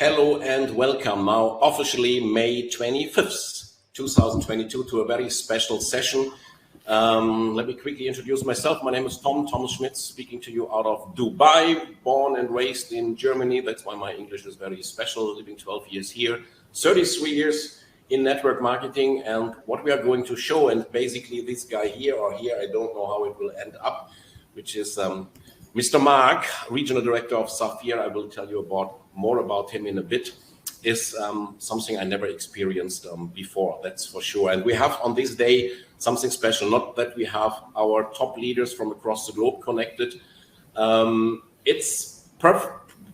Hello and welcome now officially May 25th, 2022 to a very special session. Let me quickly introduce myself. My name is Thomas Schmitz, speaking to you out of Dubai, born and raised in Germany. That's why my English is very special, living 12 years here, 33 years in network marketing. And what we are going to show, and basically this guy here or here, I don't know how it will end up, which is Mr. Mark, Regional Director of Safir. I will tell you more about him in a bit, is something I never experienced before, that's for sure. And we have on this day something special, not that we have our top leaders from across the globe connected. It's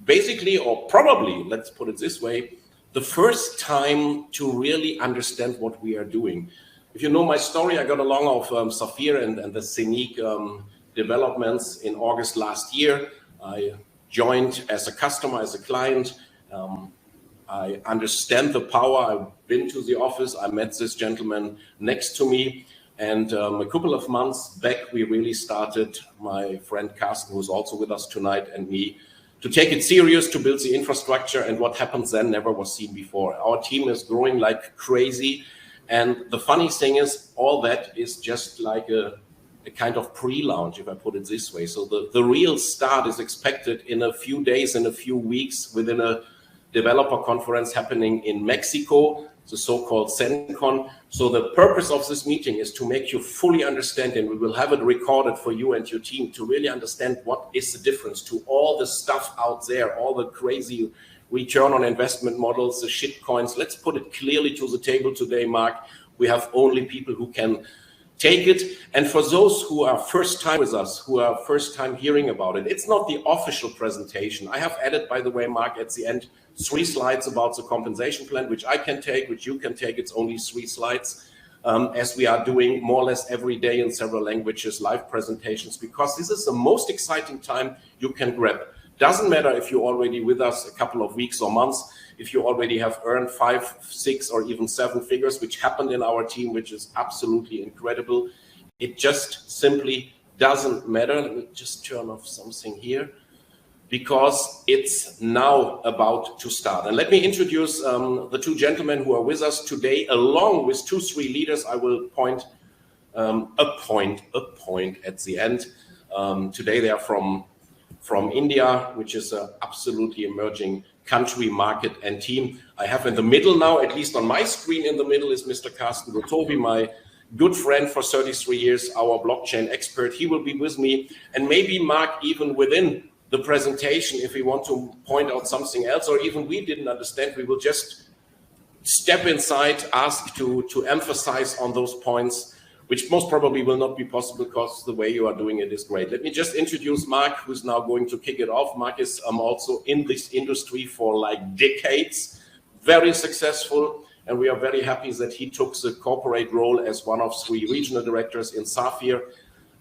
basically, or probably, let's put it this way, the first time to really understand what we are doing. If you know my story, I got along of Safir and the Zeniq developments in August last year. I joined as a customer, as a client. I understand the power. I've been to the office. I met this gentleman next to me. And a couple of months back, we really started, my friend Carsten, who's also with us tonight, and me, to take it serious, to build the infrastructure. And what happens then never was seen before. Our team is growing like crazy. And the funny thing is, all that is just like a kind of pre-launch, if I put it this way. So the real start is expected in a few days, in a few weeks, within a developer conference happening in Mexico, the so-called Zeniq. So the purpose of this meeting is to make you fully understand, and we will have it recorded for you and your team to really understand what is the difference to all the stuff out there, all the crazy return on investment models, the shit coins. Let's put it clearly to the table today, Mark. We have only people who can take it. And for those who are first time with us, who are first time hearing about it, it's not the official presentation. I have added, by the way, Mark, at the end, 3 slides about the compensation plan, which I can take, which you can take. It's only 3 slides, as we are doing more or less every day in several languages, live presentations, because this is the most exciting time you can grab. Doesn't matter if you're already with us a couple of weeks or months, if you already have earned 5, 6, or even 7 figures, which happened in our team, which is absolutely incredible. It just simply doesn't matter. Let me just turn off something here, because it's now about to start. And let me introduce the 2 gentlemen who are with us today, along with 2, 3 leaders. I will appoint at the end. Today they are from India, which is an absolutely emerging country, market, and team. I have in the middle now, at least on my screen in the middle, is Mr. Carsten Gotobi, my good friend for 33 years, our blockchain expert. He will be with me. And maybe, Mark, even within the presentation, if we want to point out something else, or even we didn't understand, we will just step inside, ask to emphasize on those points, which most probably will not be possible because the way you are doing it is great. Let me just introduce Mark, who's now going to kick it off. Mark is also in this industry for like decades, very successful, and we are very happy that he took the corporate role as one of 3 regional directors in Safir,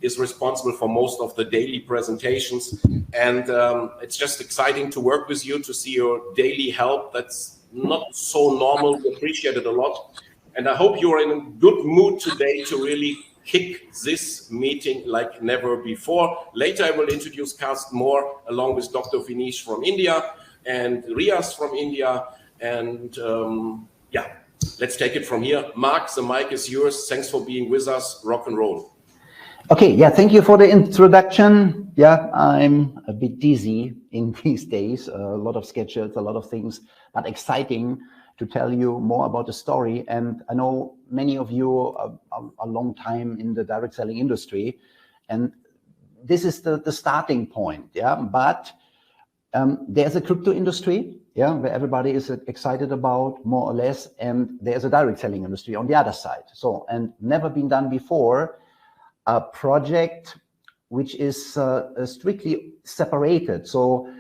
is responsible for most of the daily presentations. And it's just exciting to work with you, to see your daily help. That's not so normal. We appreciate it a lot. And I hope you are in a good mood today to really kick this meeting like never before. Later, I will introduce Carsten more, along with Dr. Vinesh from India and Riaz from India. And yeah, let's take it from here. Mark, the mic is yours. Thanks for being with us. Rock and roll. Okay, yeah, thank you for the introduction. Yeah, I'm a bit dizzy in these days. A lot of schedules, a lot of things, but exciting to tell you more about the story. And I know many of you are a long time in the direct selling industry, and this is the starting point, yeah. But there's a crypto industry, yeah, where everybody is excited about, more or less, and there's a direct selling industry on the other side. So, and never been done before, a project which is strictly separated. So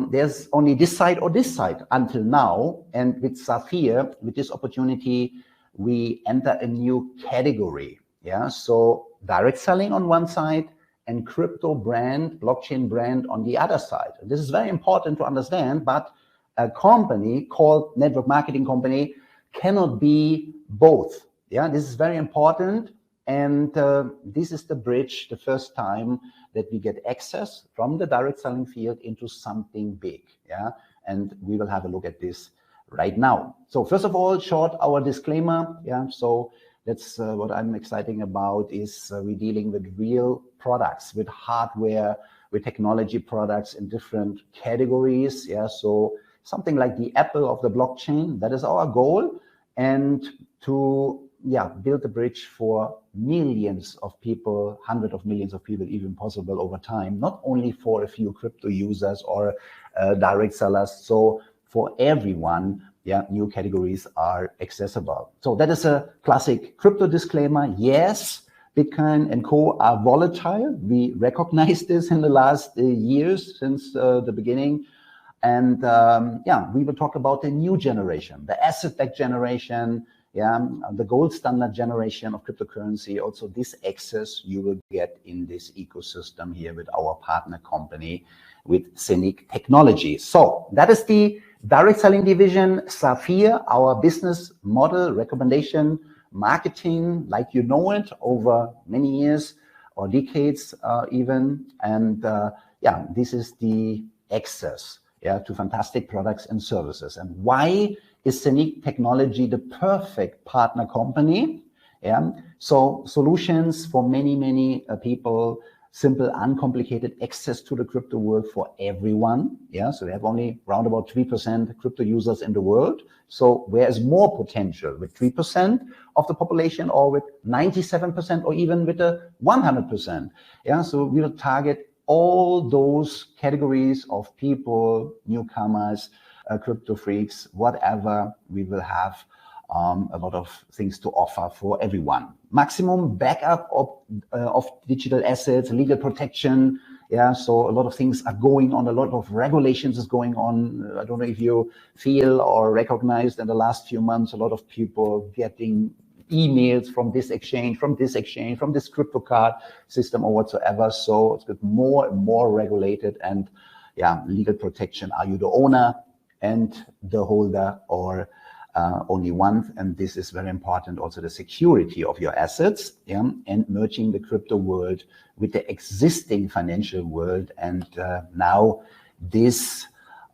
there's only this side or this side until now. And with Safir, with this opportunity, we enter a new category. Yeah, so direct selling on one side and crypto brand, blockchain brand on the other side. This is very important to understand, but a company called network marketing company cannot be both. Yeah, this is very important. And this is the bridge, the first time that we get access from the direct selling field into something big. Yeah, and we will have a look at this right now. So first of all, short, our disclaimer. Yeah, so that's what I'm exciting about is we're dealing with real products, with hardware, with technology products in different categories. Yeah, so something like the Apple of the blockchain, that is our goal. And to build a bridge for millions of people, hundreds of millions of people, even possible over time, not only for a few crypto users or direct sellers. So for everyone, new categories are accessible. So that is a classic crypto disclaimer. Yes, Bitcoin and co are volatile. We recognize this in the last years since the beginning. And we will talk about the new generation, the asset-backed generation, the gold standard generation of cryptocurrency. Also, this access you will get in this ecosystem here with our partner company, with Zeniq Technology. So that is the direct selling division, Safir, our business model, recommendation, marketing, like you know it, over many years or decades even. And this is the access to fantastic products and services. And why is Zeniq Technology the perfect partner company? So solutions for many people, simple, uncomplicated access to the crypto world for everyone. So we have only around about 3% crypto users in the world. So where is more potential, with 3% of the population, or with 97%, or even with the 100%? So we will target all those categories of people, newcomers, crypto freaks, whatever. We will have a lot of things to offer for everyone. Maximum backup of digital assets, legal protection. So a lot of things are going on, a lot of regulations is going on. I don't know if you feel or recognized in the last few months, a lot of people getting emails from this exchange, from this crypto card system or whatsoever. So it's got more and more regulated, and legal protection. Are you the owner and the holder, or only one? And this is very important. Also the security of your assets, and merging the crypto world with the existing financial world. And now this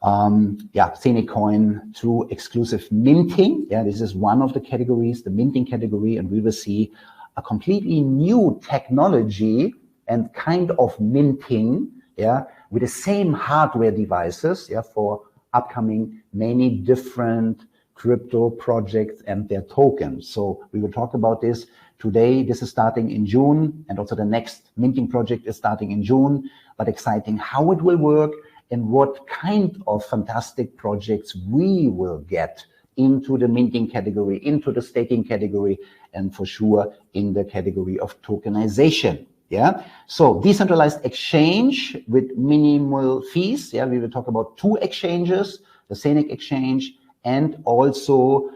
Zeniq coin through exclusive minting. This is one of the categories, the minting category, and we will see a completely new technology and kind of minting, with the same hardware devices, for upcoming many different crypto projects and their tokens. So we will talk about this today. This is starting in June, and also the next minting project is starting in June. But exciting how it will work and what kind of fantastic projects we will get into the minting category, into the staking category, and for sure in the category of tokenization. So decentralized exchange with minimal fees. We will talk about two exchanges, the Zeniq exchange and also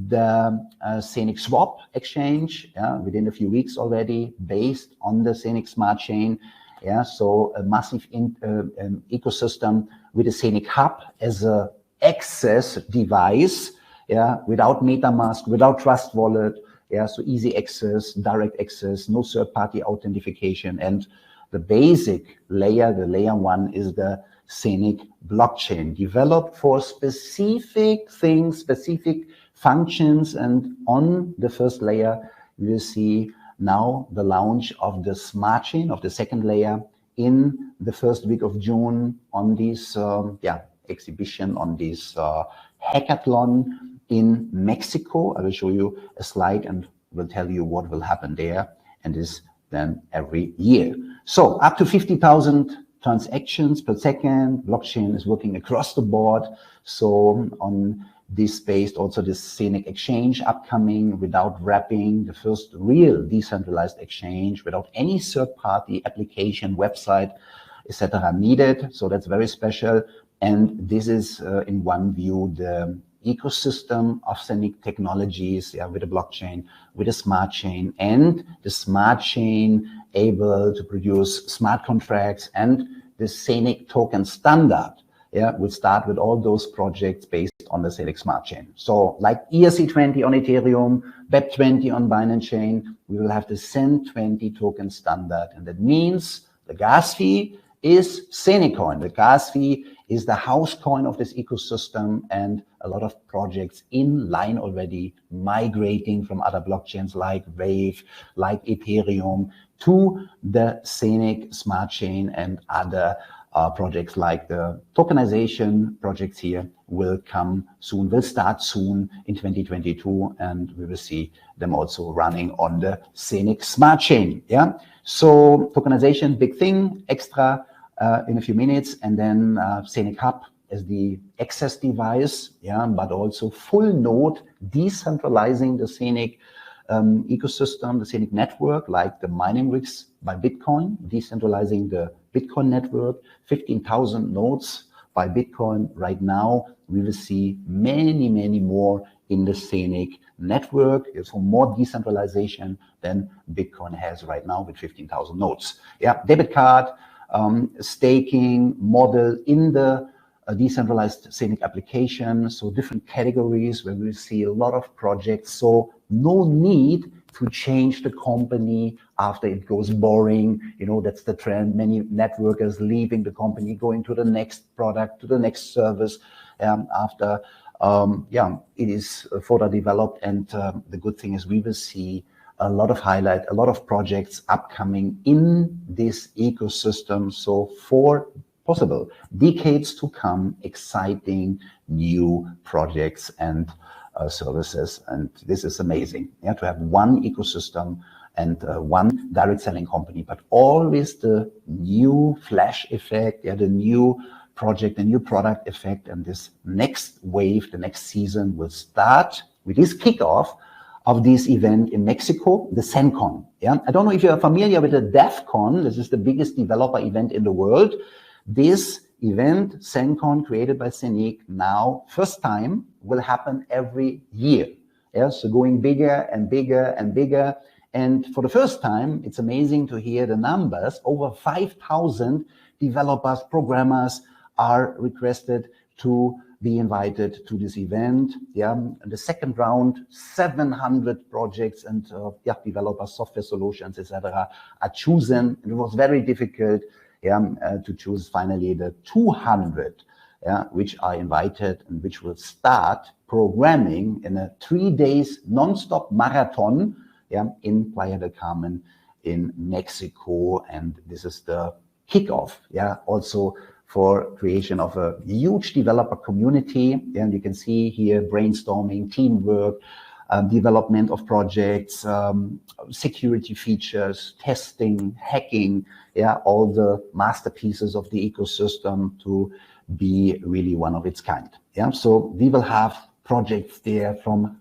the Zeniq Swap exchange, within a few weeks already, based on the Zeniq Smart Chain. So a massive ecosystem with the Zeniq Hub as a access device, without MetaMask, without Trust Wallet. So easy access, direct access, no third-party authentication. And the basic layer, the layer one, is the Zeniq blockchain, developed for specific things, specific functions. And on the first layer, you will see now the launch of the Smart Chain, of the second layer, in the first week of June on this exhibition, on this hackathon in Mexico. I will show you a slide and will tell you what will happen there, and this then every year. So up to 50,000 transactions per second. Blockchain is working across the board. So on this based also this Zeniq exchange upcoming, without wrapping, the first real decentralized exchange without any third-party application, website, etc. needed. So that's very special. And this is in one view the ecosystem of Zeniq Technologies, with the blockchain, with the Smart Chain, and the Smart Chain able to produce smart contracts, and the Zeniq token standard. We'll start with all those projects based on the Zeniq Smart Chain. So like ERC20 on Ethereum, BEP20 on Binance Chain, we will have the ZEN20 token standard. And that means the gas fee is Zeniq coin. The gas fee is the house coin of this ecosystem, and a lot of projects in line already migrating from other blockchains like Wave, like Ethereum to the Zeniq smart chain, and other projects like the tokenization projects here will come soon, will start soon in 2022, and we will see them also running on the Zeniq smart chain. Yeah. So tokenization, big thing, extra in a few minutes, and then Zeniq Hub as the access device, yeah, but also full node decentralizing the Zeniq ecosystem, the Zeniq network, like the mining rigs by Bitcoin, decentralizing the Bitcoin network, 15,000 nodes by Bitcoin right now. We will see many, many more in the Zeniq network. So more decentralization than Bitcoin has right now with 15,000 nodes. Yeah, debit card, staking model in the decentralized Zeniq application. So different categories where we see a lot of projects. So no need to change the company after it goes boring. You know, that's the trend. Many networkers leaving the company, going to the next product, to the next service after it is further developed. And the good thing is we will see a lot of highlight, a lot of projects upcoming in this ecosystem. So for possible decades to come, exciting new projects and services. And this is amazing. Yeah, to have one ecosystem and one direct selling company, but always the new flash effect, yeah, the new project, the new product effect. And this next wave, the next season will start with this kickoff of this event in Mexico, the ZenCon. Yeah, I don't know if you're familiar with the DevCon. This is the biggest developer event in the world. This event, ZenCon, created by Zeniq, now first time will happen every year. Yeah, so going bigger and bigger and bigger. And for the first time, it's amazing to hear the numbers. Over 5,000 developers, programmers are requested to be invited to this event. Yeah, the second round, 700 projects and developers, software solutions, etc., are chosen. It was very difficult to choose finally the 200, which are invited and which will start programming in a 3 days non-stop marathon in Playa del Carmen in Mexico. And this is the kickoff, also for creation of a huge developer community. And you can see here brainstorming, teamwork, development of projects, security features, testing, hacking, all the masterpieces of the ecosystem to be really one of its kind. Yeah, so we will have projects there from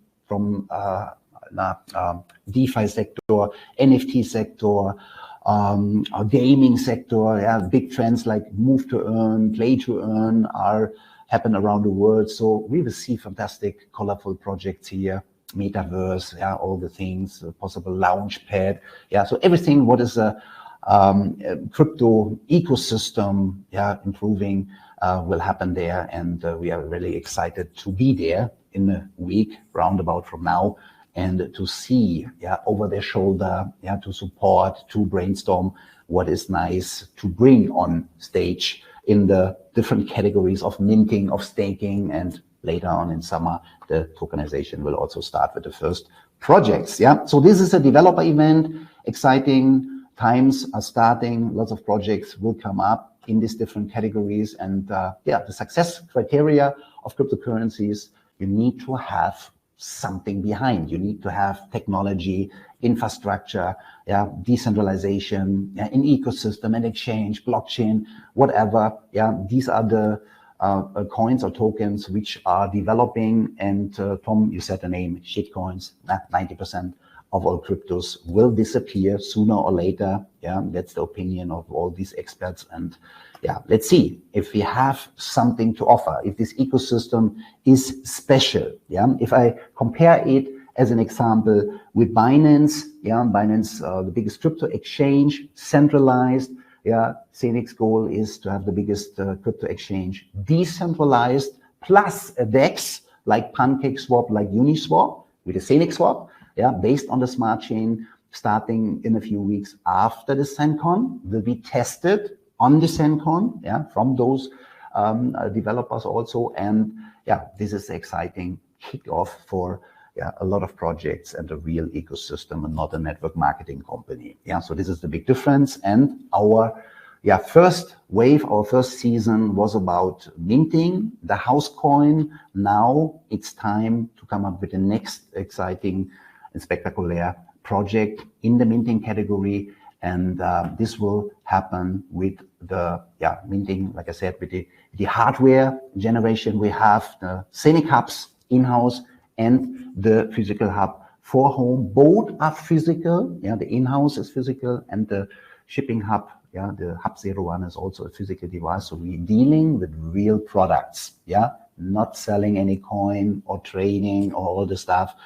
DeFi sector, NFT sector, gaming sector. Big trends like move to earn, play to earn are happen around the world. So we will see fantastic, colorful projects here. Metaverse, all the things, possible launch pad. So everything what is a crypto ecosystem, improving will happen there. And we are really excited to be there in a week roundabout from now, and to see, over their shoulder, to support, to brainstorm what is nice to bring on stage in the different categories of minting, of staking, and later on in summer, the tokenization will also start with the first projects. So this is a developer event. Exciting times are starting. Lots of projects will come up in these different categories. And the success criteria of cryptocurrencies, you need to have something behind. You need to have technology, infrastructure, decentralization, an ecosystem, an exchange, blockchain, whatever. These are the coins or tokens which are developing. And Tom, you said the name, shitcoins. 90% of all cryptos will disappear sooner or later. That's the opinion of all these experts. And let's see if we have something to offer, if this ecosystem is special. If I compare it as an example with Binance, Binance, the biggest crypto exchange, centralized. Zeniq's goal is to have the biggest crypto exchange decentralized, plus a DEX like PancakeSwap, like Uniswap with a Zeniq swap, based on the smart chain, starting in a few weeks after the ZenCon, will be tested on the ZenCon, from those developers also. And yeah, this is the exciting kickoff for a lot of projects and a real ecosystem and not a network marketing company. Yeah, so this is the big difference. And our first wave, our first season was about minting the house coin. Now it's time to come up with the next exciting and spectacular project in the minting category. And this will happen with the minting, like I said, with the hardware generation. We have the Zeniq hubs in-house and the physical hub for home. Both are physical. Yeah, the in-house is physical and the shipping hub, the Hub 01 is also a physical device. So we're dealing with real products. Yeah, not selling any coin or trading or all the stuff.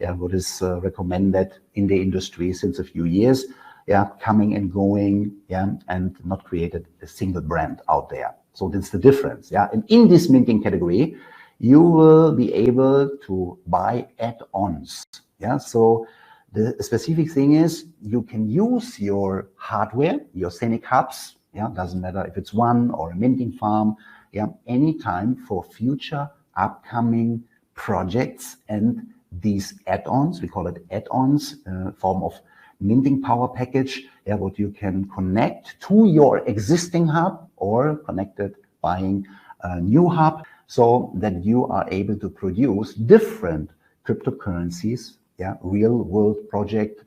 Yeah, what is recommended in the industry since a few years. Yeah, coming and going. Yeah, and not created a single brand out there. So that's the difference. Yeah, and in this minting category, you will be able to buy add-ons. Yeah, so the specific thing is you can use your hardware, your Zeniq hubs. Yeah, doesn't matter if it's one or a minting farm. Yeah, anytime for future upcoming projects and these add-ons. We call it add-ons, form of minting power package. Yeah, what you can connect to your existing hub or connected buying a new hub, so that you are able to produce different cryptocurrencies, real world project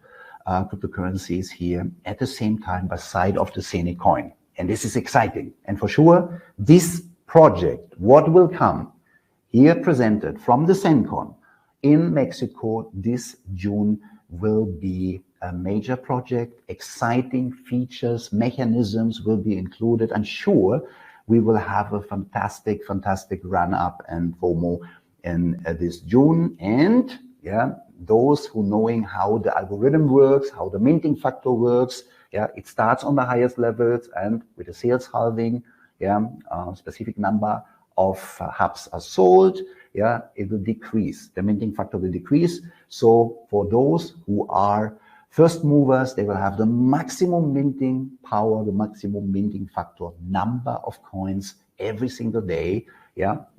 cryptocurrencies here at the same time by side of the Zeniq coin. And this is exciting. And for sure, this project, what will come here presented from the ZenCon in Mexico this June, will be a major project. Exciting features, mechanisms will be included. I'm sure we will have a fantastic run up and FOMO in this June. And those who knowing how the algorithm works, how the minting factor works, it starts on the highest levels, and with the sales halving, a specific number of hubs are sold, it will decrease. The minting factor will decrease. So for those who are first movers, they will have the maximum minting power, the maximum minting factor number of coins every single day.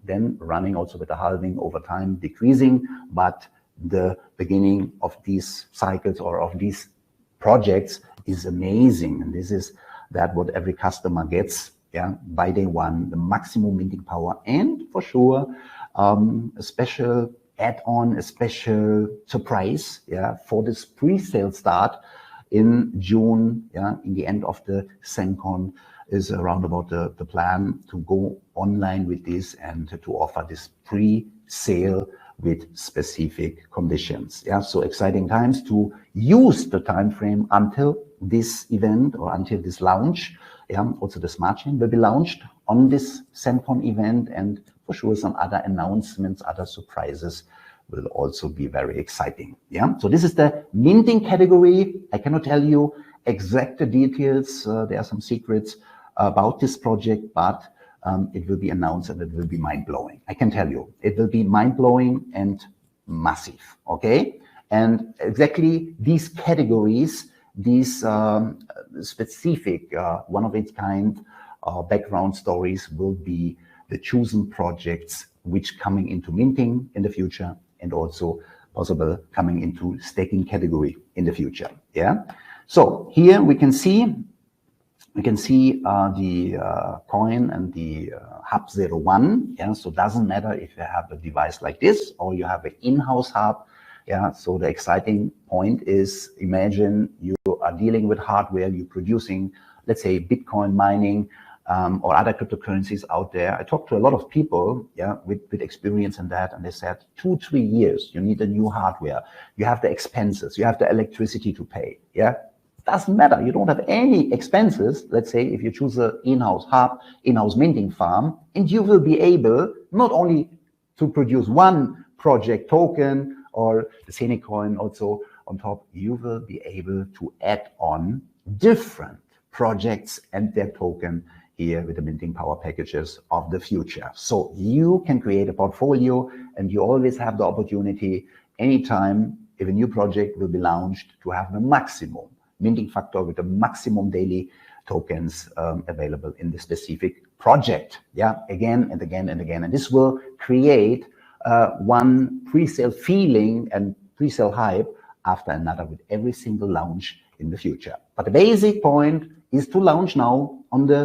Then running also with the halving over time, decreasing. But the beginning of these cycles or of these projects is amazing. And this is that what every customer gets, by day one, the maximum minting power. And for sure, a special add-on, a special surprise, for this pre-sale start in June, in the end of the ZenCon is around about the plan to go online with this and to offer this pre-sale with specific conditions. So exciting times to use the time frame until this event or until this launch. Also the smart chain will be launched on this ZenCon event, and for sure some other announcements, other surprises will also be very exciting. So this is the minting category. I cannot tell you exact details. There are some secrets about this project, but it will be announced and it will be mind-blowing. I can tell you, it will be mind-blowing and massive, okay? And exactly these categories, these specific, one-of-its-kind background stories will be the chosen projects which coming into minting in the future and also possible coming into staking category in the future. So here we can see the coin and the Hub 01. So it doesn't matter if you have a device like this or you have an in-house hub. So the exciting point is, imagine you are dealing with hardware, you're producing, let's say, Bitcoin mining or other cryptocurrencies out there. I talked to a lot of people with experience in that, and they said 2-3 years, you need a new hardware. You have the expenses, you have the electricity to pay. Doesn't matter. You don't have any expenses. Let's say if you choose an in-house hub, in-house minting farm, and you will be able not only to produce one project token or the Zeniq coin also on top, you will be able to add on different projects and their token here with the minting power packages of the future. So you can create a portfolio, and you always have the opportunity anytime if a new project will be launched to have the maximum minting factor with the maximum daily tokens available in the specific project, yeah, again and again and again. And this will create one pre-sale feeling and pre-sale hype after another with every single launch in the future. But the basic point is to launch now on the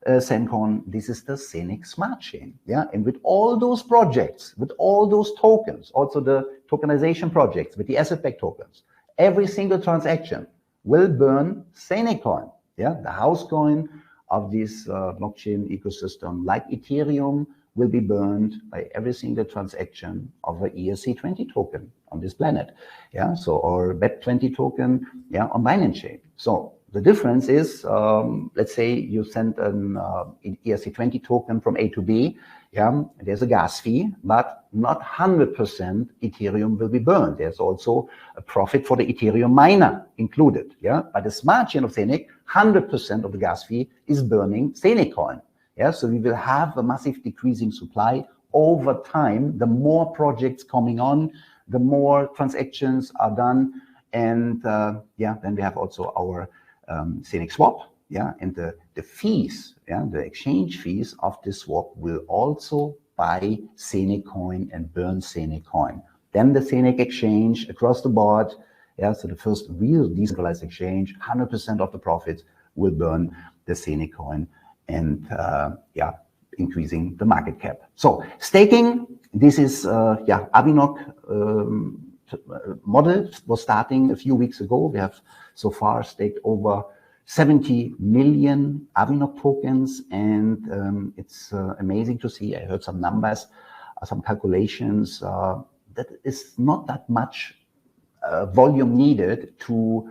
Zencon. This is the Zeniq Smart Chain, yeah, and with all those projects, with all those tokens, also the tokenization projects with the asset-backed tokens, every single transaction will burn Zeniq coin, yeah, the house coin of this blockchain ecosystem, like Ethereum, will be burned by every single transaction of an ERC20 token on this planet, yeah, so, or BEP20 token, yeah, on Binance Chain. So the difference is, let's say you send an ERC20 token from A to B, yeah, there's a gas fee, but not 100% Ethereum will be burned. There's also a profit for the Ethereum miner included, yeah. By the smart chain of Zeniq, 100% of the gas fee is burning Zeniq coin, yeah. So we will have a massive decreasing supply over time. The more projects coming on, the more transactions are done, and yeah, then we have also our Zeniq swap, yeah, and the fees, yeah, the exchange fees of this swap will also buy Zeniq coin and burn Zeniq coin. Then the Zeniq exchange across the board, yeah, so the first real decentralized exchange, 100% of the profits will burn the Zeniq coin, and yeah, increasing the market cap. So staking, this is yeah, Avinok model was starting a few weeks ago. We have so far staked over 70 million Avinok tokens, and it's amazing to see. I heard some numbers, some calculations, that is not that much volume needed to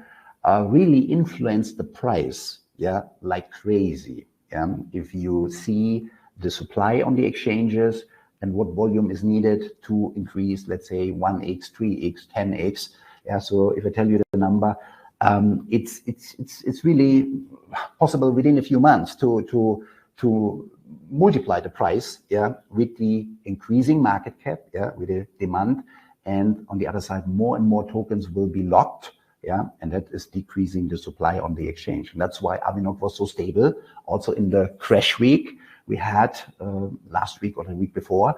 really influence the price, yeah, like crazy. Yeah? If you see the supply on the exchanges and what volume is needed to increase, let's say 1x, 3x, 10x. Yeah, so if I tell you the number, it's really possible within a few months to multiply the price, yeah, with the increasing market cap, yeah, with the demand, and on the other side, more and more tokens will be locked, yeah, and that is decreasing the supply on the exchange. And that's why Avinok was so stable. Also in the crash week we had last week or the week before,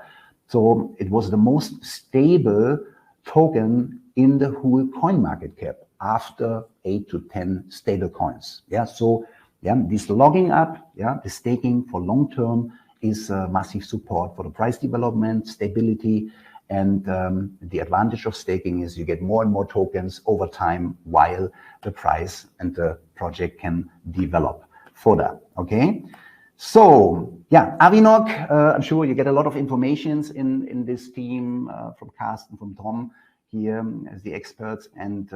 so it was the most stable token in the whole coin market cap after 8 to 10 stable coins. Yeah, so yeah, this logging up, yeah, the staking for long term is massive support for the price development, stability, and the advantage of staking is you get more and more tokens over time while the price and the project can develop further. Okay, so yeah, Avinok, I'm sure you get a lot of information in this team from Carsten, from Tom here as the experts, and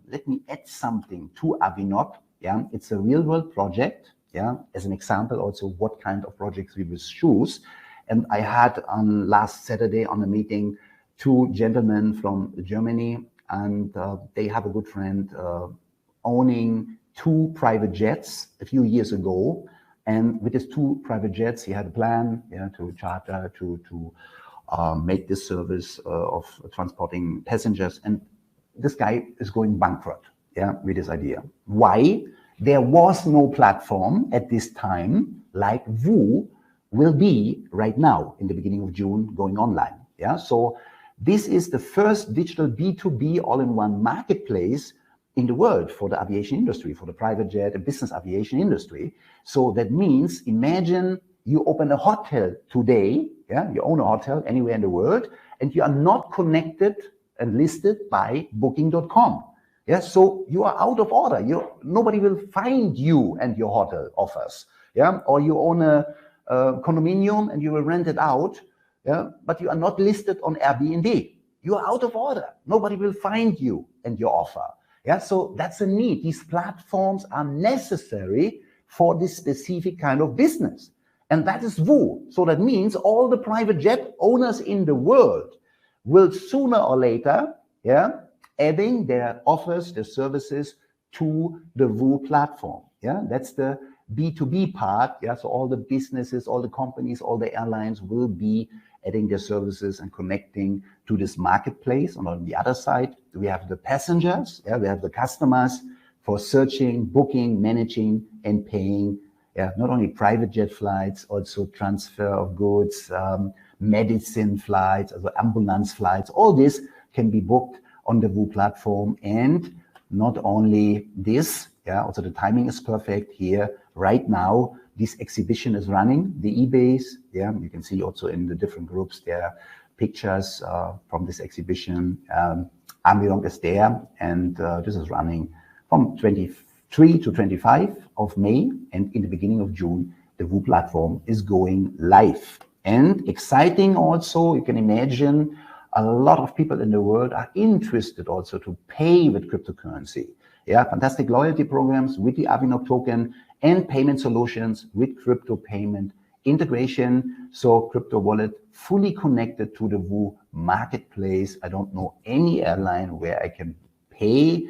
let me add something to Avinok. Yeah, it's a real world project. Yeah, as an example, also what kind of projects we will choose. And I had on last Saturday on a meeting 2 gentlemen from Germany, and they have a good friend owning 2 private jets a few years ago. And with his 2 private jets, he had a plan, yeah, to charter, to make this service of transporting passengers. And this guy is going bankrupt, yeah, with this idea. Why? There was no platform at this time like VU will be right now in the beginning of June going online. Yeah, so this is the first digital B2B all-in-one marketplace in the world for the aviation industry, for the private jet and business aviation industry. So that means, imagine you open a hotel today, yeah, you own a hotel anywhere in the world, and you are not connected and listed by booking.com. Yeah, so you are out of order. Nobody will find you and your hotel offers. Yeah, or you own a condominium and you will rent it out. Yeah, but you are not listed on Airbnb. You are out of order. Nobody will find you and your offer. Yeah, so that's a need. These platforms are necessary for this specific kind of business. And that is VU. So that means all the private jet owners in the world will sooner or later, yeah, adding their offers, their services to the VU platform. Yeah, that's the B2B part. Yeah, so all the businesses, all the companies, all the airlines will be adding their services and connecting to this marketplace. And on the other side, we have the passengers. Yeah, we have the customers for searching, booking, managing, and paying, Yeah, not only private jet flights, also transfer of goods, medicine flights, also ambulance flights, all this can be booked on the WU platform. And not only this, yeah, also the timing is perfect here. Right now, this exhibition is running, the eBays. Yeah, you can see also in the different groups there pictures from this exhibition. Avinog is there, and this is running from 23 to 25 of May, and in the beginning of June, the WU platform is going live. And exciting also, you can imagine, a lot of people in the world are interested also to pay with cryptocurrency. Yeah, fantastic loyalty programs with the Avinog token and payment solutions with crypto payment integration. So crypto wallet fully connected to the WU marketplace. I don't know any airline where I can pay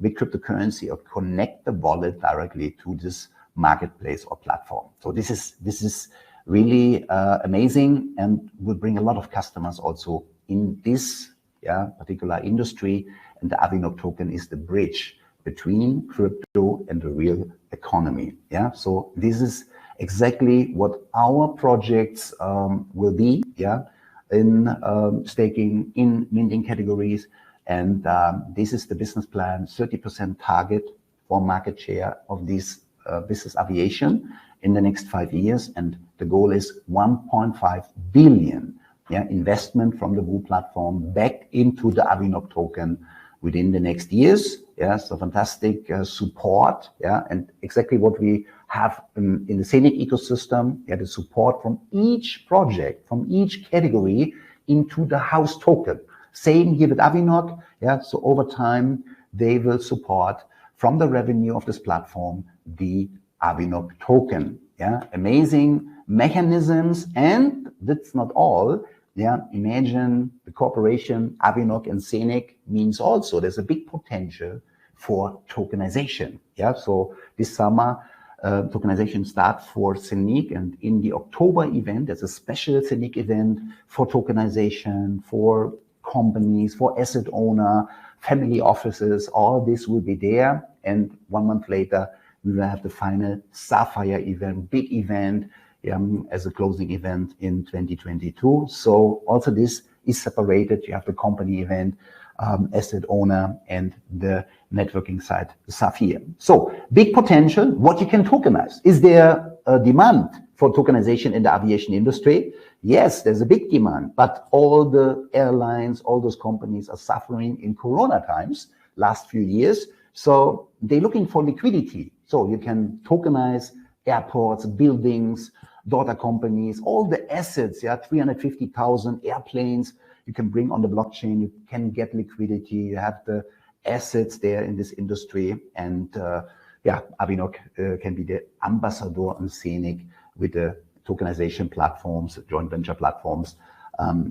with cryptocurrency or connect the wallet directly to this marketplace or platform. So this is really amazing, and will bring a lot of customers also in this particular industry. And the Avinog token is the bridge between crypto and the real economy. Yeah, so this is exactly what our projects will be. Yeah, in staking, in minting categories, and this is the business plan: 30% target for market share of this business aviation in the next 5 years, and the goal is 1.5 billion investment from the WU platform back into the Avinog token within the next years. Yeah, so fantastic support. Yeah, and exactly what we have in the Zeniq ecosystem. Yeah, the support from each project, from each category into the house token. Same here with Avinog. Yeah, so over time they will support from the revenue of this platform the Avinog token. Yeah, amazing mechanisms, and that's not all. Yeah, imagine the cooperation Avinog and Zeniq means also there's a big potential for tokenization. Yeah, so this summer tokenization starts for Zeniq, and in the October event there's a special Zeniq event for tokenization, for companies, for asset owner, family offices. All this will be there, and 1 month later we will have the final Safir event, big event, as a closing event in 2022. So also this is separated. You have the company event, asset owner, and the networking side, the Safir. So big potential. What you can tokenize. Is there a demand for tokenization in the aviation industry? Yes, there's a big demand, but all the airlines, all those companies are suffering in Corona times, last few years. So they're looking for liquidity. So you can tokenize airports, buildings, daughter companies, all the assets, 350,000 airplanes you can bring on the blockchain. You can get liquidity. You have the assets there in this industry. And Avinog can be the ambassador on Zeniq with the tokenization platforms, joint venture platforms,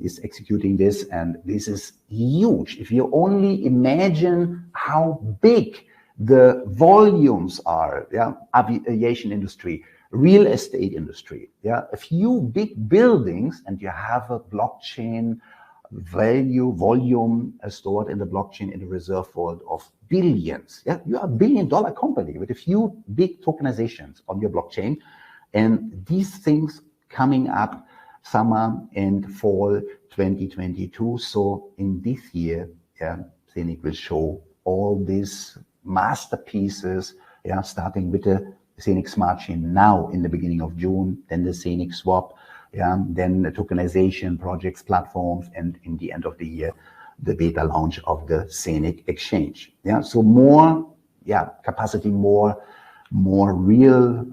is executing this. And this is huge. If you only imagine how big the volumes are, aviation industry, real estate industry, a few big buildings, and you have a blockchain volume stored in the blockchain in the reserve vault of billions. You are $1 billion company with a few big tokenizations on your blockchain. And these things coming up summer and fall 2022. So in this year, Zeniq will show all these masterpieces, starting with the Zeniq Smart Chain now in the beginning of June, then the Zeniq Swap, then the tokenization projects, platforms, and in the end of the year, the beta launch of the Zeniq Exchange. So more capacity, more real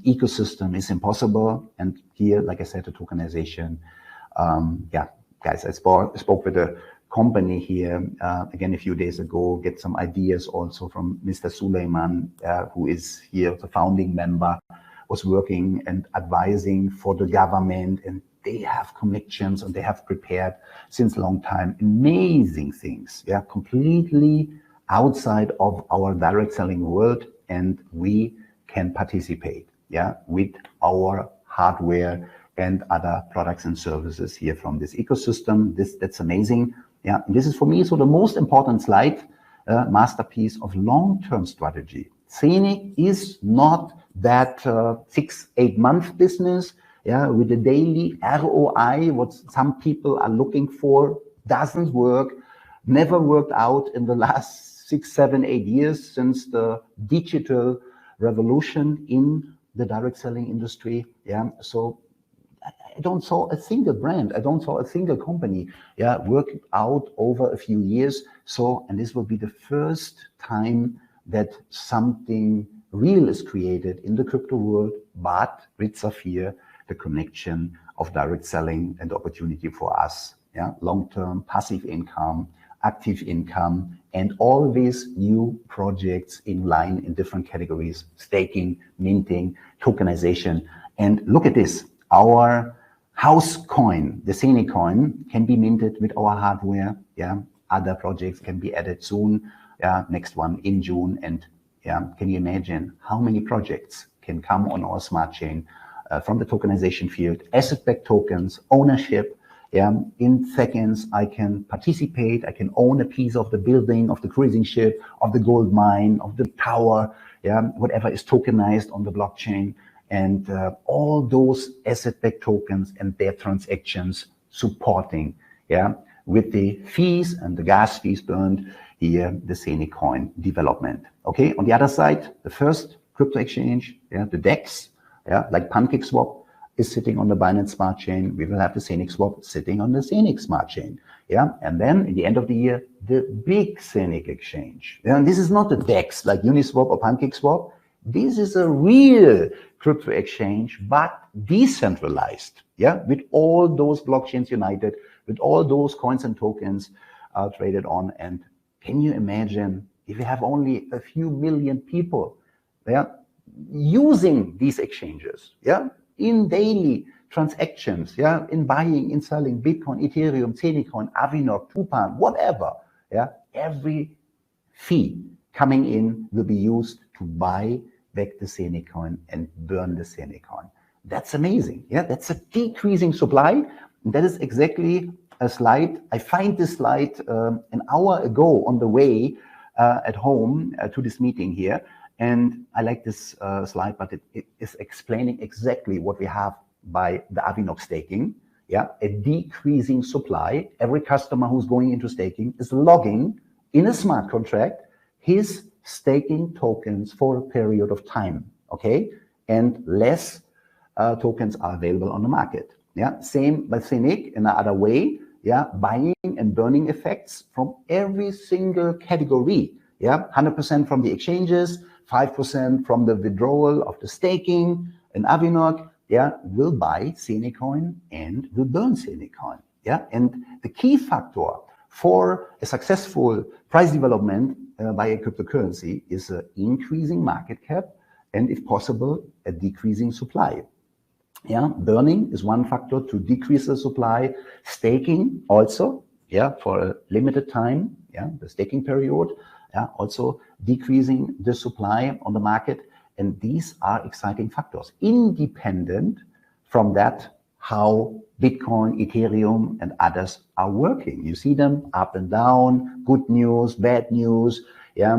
ecosystem is impossible. And here, like I said, the tokenization, guys, I spoke with a company here again a few days ago, get some ideas also from Mr. Suleiman, who is here, the founding member, was working and advising for the government, and they have connections and they have prepared since a long time amazing things, completely outside of our direct selling world, and we can participate, with our hardware and other products and services here from this ecosystem. That's amazing. This is for me so the most important slide, masterpiece of long-term strategy. Zeniq is not that 6-8 month business, yeah, with the daily ROI, what some people are looking for, doesn't work, never worked out in the last 6, 7, 8 years since the digital revolution in the direct selling industry. Yeah, so I don't saw a single brand, I don't saw a single company, yeah, work out over a few years. So, and this will be the first time that something real is created in the crypto world, but with Safir, the connection of direct selling and the opportunity for us, yeah, long-term passive income, active income, and all these new projects in line in different categories: staking, minting, tokenization. And look at this, our house coin, the Zeniq coin, can be minted with our hardware. Yeah, other projects can be added soon. Yeah, next one in June. And yeah, can you imagine how many projects can come on our smart chain from the tokenization field? Asset-backed tokens, ownership. Yeah, in seconds I can participate. I can own a piece of the building, of the cruising ship, of the gold mine, of the tower. Yeah, whatever is tokenized on the blockchain. And all those asset-backed tokens and their transactions supporting, yeah, with the fees and the gas fees burned here, the Zeniq coin development. Okay, on the other side, the first crypto exchange, yeah, the DEX, yeah, like PancakeSwap, is sitting on the Binance Smart Chain. We will have the Zeniq Swap sitting on the Zeniq Smart Chain. Yeah, and then in the end of the year, the big Zeniq exchange. Yeah, and this is not the DEX like Uniswap or PancakeSwap. This is a real crypto exchange, but decentralized. Yeah, with all those blockchains united, with all those coins and tokens traded on. And can you imagine if you have only a few million people, yeah, using these exchanges, yeah, in daily transactions, yeah, in buying, in selling Bitcoin, Ethereum, Zenicoin, Avinor, Tupan, whatever, yeah, every fee coming in will be used to buy back the Zeniq coin and burn the Zeniq coin. That's amazing. Yeah, that's a decreasing supply. And that is exactly a slide. I find this slide an hour ago on the way at home to this meeting here. And I like this slide, but it is explaining exactly what we have by the Avinor staking. Yeah, a decreasing supply. Every customer who's going into staking is logging in a smart contract his staking tokens for a period of time, okay? And less tokens are available on the market. Yeah, same by Zeniq in another way. Yeah, buying and burning effects from every single category. Yeah, 100% from the exchanges, 5% from the withdrawal of the staking in Avinor. Yeah, will buy Zeniq coin and will burn Zeniq coin. Yeah, and the key factor for a successful price development by a cryptocurrency is an increasing market cap and, if possible, a decreasing supply. Yeah, burning is one factor to decrease the supply. Staking also, yeah, for a limited time, yeah, the staking period, yeah, also decreasing the supply on the market. And these are exciting factors, independent from that how Bitcoin, Ethereum, and others are working. You see them up and down, good news, bad news. Yeah,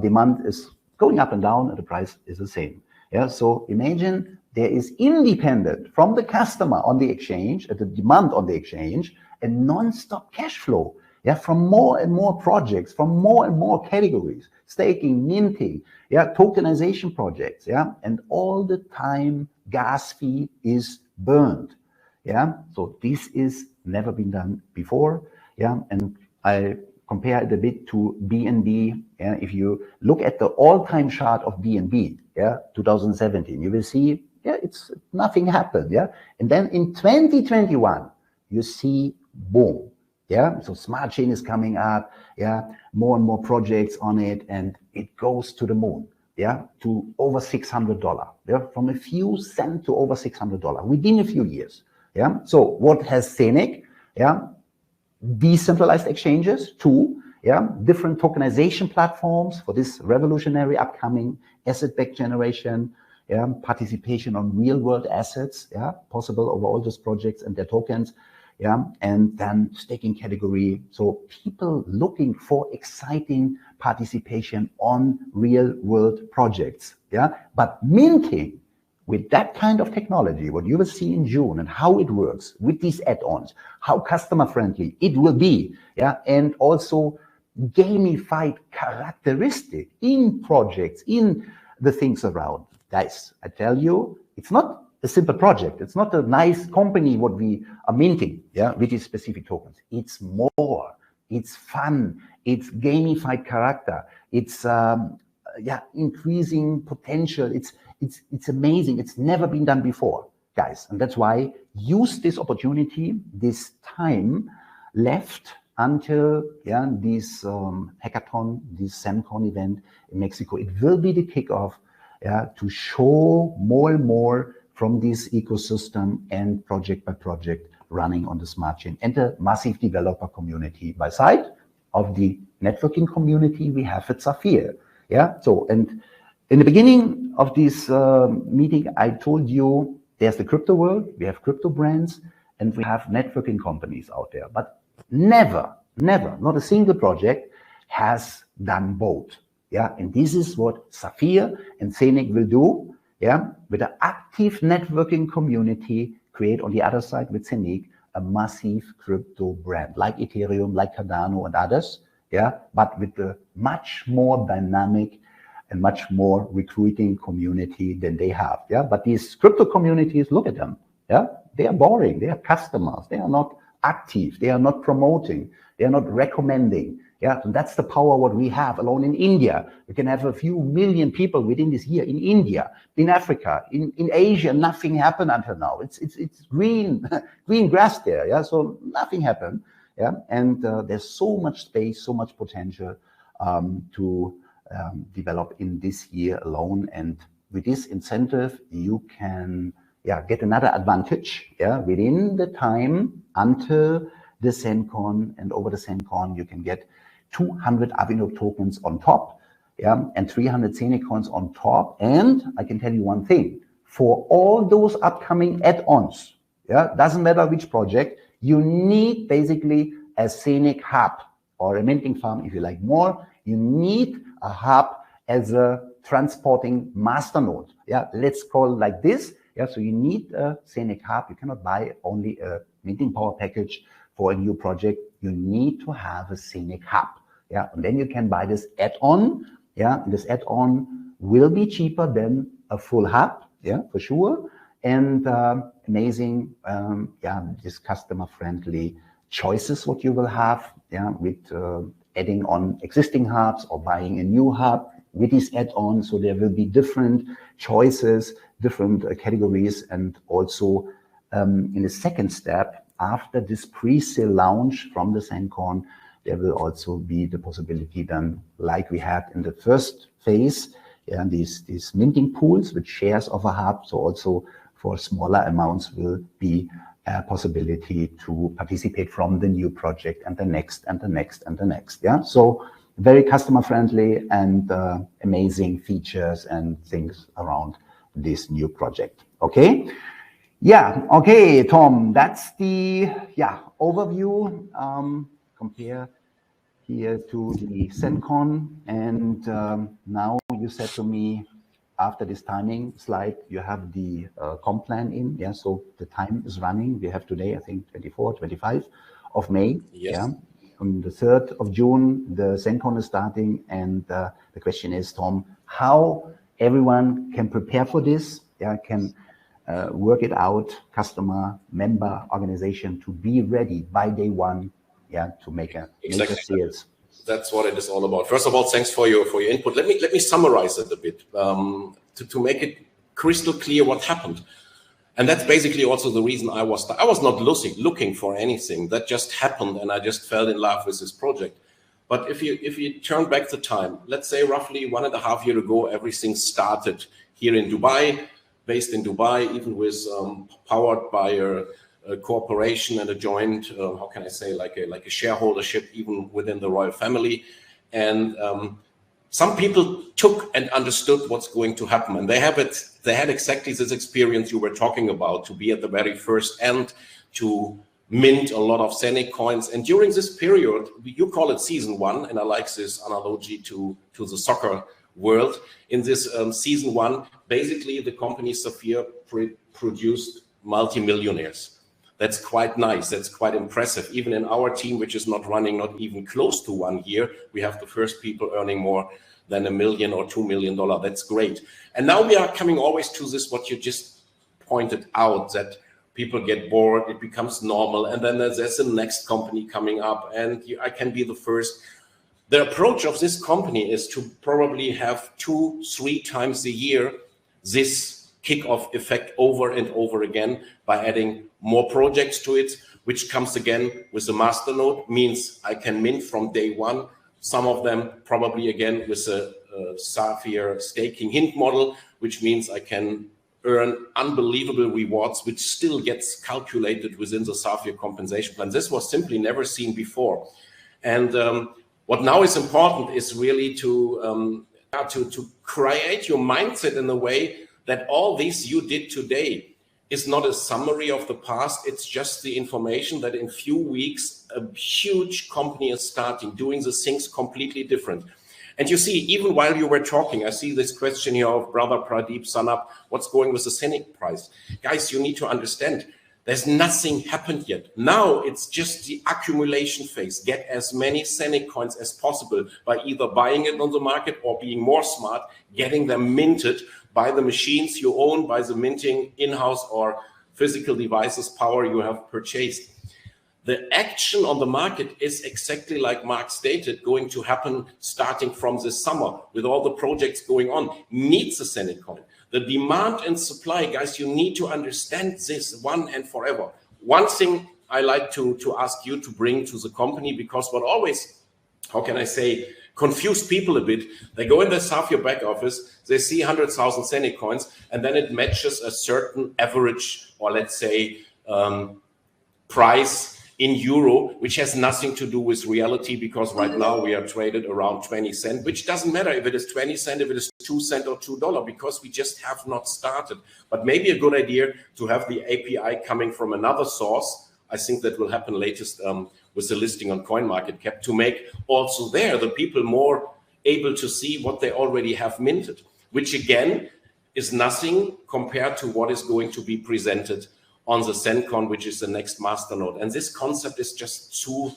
demand is going up and down, and the price is the same. Yeah, so imagine there is independent from the customer on the exchange, the demand on the exchange, a non-stop cash flow. Yeah, from more and more projects, from more and more categories, staking, minting, yeah, tokenization projects, yeah, and all the time gas fee is burned. Yeah, so this is never been done before. Yeah, and I compare it a bit to BNB. Yeah, if you look at the all-time chart of BNB, yeah, 2017, you will see, yeah, it's nothing happened. Yeah, and then in 2021, you see, boom. Yeah, so smart chain is coming up. Yeah, more and more projects on it, and it goes to the moon. Yeah, to over $600. Yeah, from a few cents to over $600 within a few years. Yeah, so what has Zeniq? Yeah, decentralized exchanges, two. Yeah, different tokenization platforms for this revolutionary upcoming asset-backed generation. Yeah, participation on real-world assets. Yeah, possible over all those projects and their tokens. yeah, and then staking category. So people looking for exciting participation on real world projects, yeah, but minting with that kind of technology, what you will see in June and how it works with these add-ons, how customer friendly it will be, yeah, and also gamified characteristic in projects, in the things around. Guys, I tell you, it's not a simple project. It's not a nice company what we are minting, yeah, with these specific tokens. It's more. It's fun. It's gamified character. It's increasing potential. It's amazing. It's never been done before, guys, and that's why use this opportunity, this time left until this hackathon, this SemCon event in Mexico. It will be the kickoff, to show more and more from this ecosystem and project by project running on the smart chain and the massive developer community by side of the networking community we have at Safir. Yeah. So, and in the beginning of this meeting, I told you there's the crypto world, we have crypto brands, and we have networking companies out there. But never, not a single project has done both. Yeah, and this is what Safir and Zeniq will do. Yeah, with an active networking community, create on the other side with Zeniq a massive crypto brand like Ethereum, like Cardano and others. Yeah, but with a much more dynamic and much more recruiting community than they have. Yeah, but these crypto communities, look at them. Yeah, they are boring. They are customers. They are not active. They are not promoting. They are not recommending. Yeah, so that's the power what we have alone in India. We can have a few million people within this year in India, in Africa, in Asia. Nothing happened until now. It's green grass there. Yeah, so nothing happened. Yeah, and there's so much space, so much potential to develop in this year alone. And with this incentive, you can get another advantage within the time until the SemCon, and over the SemCon you can get 200 Avinode tokens on top, and 300 Zeniq coins on top. And I can tell you one thing, for all those upcoming add-ons, doesn't matter which project, you need basically a Zeniq hub or a minting farm if you like more. You need a hub as a transporting masternode. Let's call it like this. So you need a Zeniq hub. You cannot buy only a minting power package for a new project. You need to have a Zeniq hub. And then you can buy this add-on. This add-on will be cheaper than a full hub, for sure. And amazing, this customer-friendly choices what you will have, with adding on existing hubs or buying a new hub with these add-ons. So there will be different choices, different categories, and also in the second step, after this pre-sale launch from the SemCon, there will also be the possibility then, like we had in the first phase, these minting pools with shares of a hub. So also for smaller amounts will be a possibility to participate from the new project and the next and the next and the next. So very customer friendly and amazing features and things around this new project. Okay. Okay, Tom, that's the overview. Compare here to the SemCon, and now you said to me after this timing slide, you have the comp plan in. So the time is running. We have today, I think, 24, 25 of May. Yes. On the 3rd of June, the SemCon is starting, and the question is, Tom, how everyone can prepare for this? Can work it out, customer, member, organization, to be ready by day one, to make a major sales. That's what it is all about. First of all, thanks for your input. Let me summarize it a bit to make it crystal clear what happened. And that's basically also the reason I was not looking for anything. That just happened, and I just fell in love with this project. But if you turn back the time, let's say roughly 1.5 years ago, everything started here in Dubai, based in Dubai, even with powered by a corporation and a joint, how can I say, like a shareholdership even within the royal family. And some people took and understood what's going to happen, and they had exactly this experience you were talking about, to be at the very first end, to mint a lot of Zeniq coins. And during this period, you call it season one, and I like this analogy to the soccer world. In this season one, basically the company Safir produced multi-millionaires. That's quite nice. That's quite impressive. Even in our team, which is not running, not even close to 1 year, we have the first people earning more than $1 million or $2 million. That's great. And now we are coming always to this, what you just pointed out, that people get bored, it becomes normal, and then there's the next company coming up, and I can be the first. The approach of this company is to probably have 2-3 times a year this kick-off effect over and over again by adding more projects to it, which comes again with the masternode, means I can mint from day one. Some of them probably again with a Safir staking hint model, which means I can earn unbelievable rewards, which still gets calculated within the Safir compensation plan. This was simply never seen before. And what now is important is really to create your mindset in a way that all this you did today is not a summary of the past. It's just the information that in few weeks, a huge company is starting, doing the things completely different. And you see, even while you were talking, I see this question here of Brother Pradeep Sanap, what's going with the Zeniq price? Guys, you need to understand, there's nothing happened yet. Now it's just the accumulation phase. Get as many Zeniq coins as possible by either buying it on the market or being more smart, getting them minted by the machines you own, by the minting in-house or physical devices power you have purchased. The action on the market is exactly like Mark stated, going to happen starting from this summer with all the projects going on, needs a Zeniq coin. The demand and supply, guys, you need to understand this one and forever. One thing I like to ask you to bring to the company, because what always, how can I say, confuse people a bit, they go in the Safir back office, they see 100,000 Zeniq coins, and then it matches a certain average, or let's say, price in euro, which has nothing to do with reality, because right now we are traded around 20 cents, which doesn't matter if it is 20 cents, if it is 2 cents or $2, because we just have not started. But maybe a good idea to have the API coming from another source. I think that will happen latest with the listing on CoinMarketCap, to make also there the people more able to see what they already have minted, which again is nothing compared to what is going to be presented on the ZenCon, which is the next masternode. And this concept is just too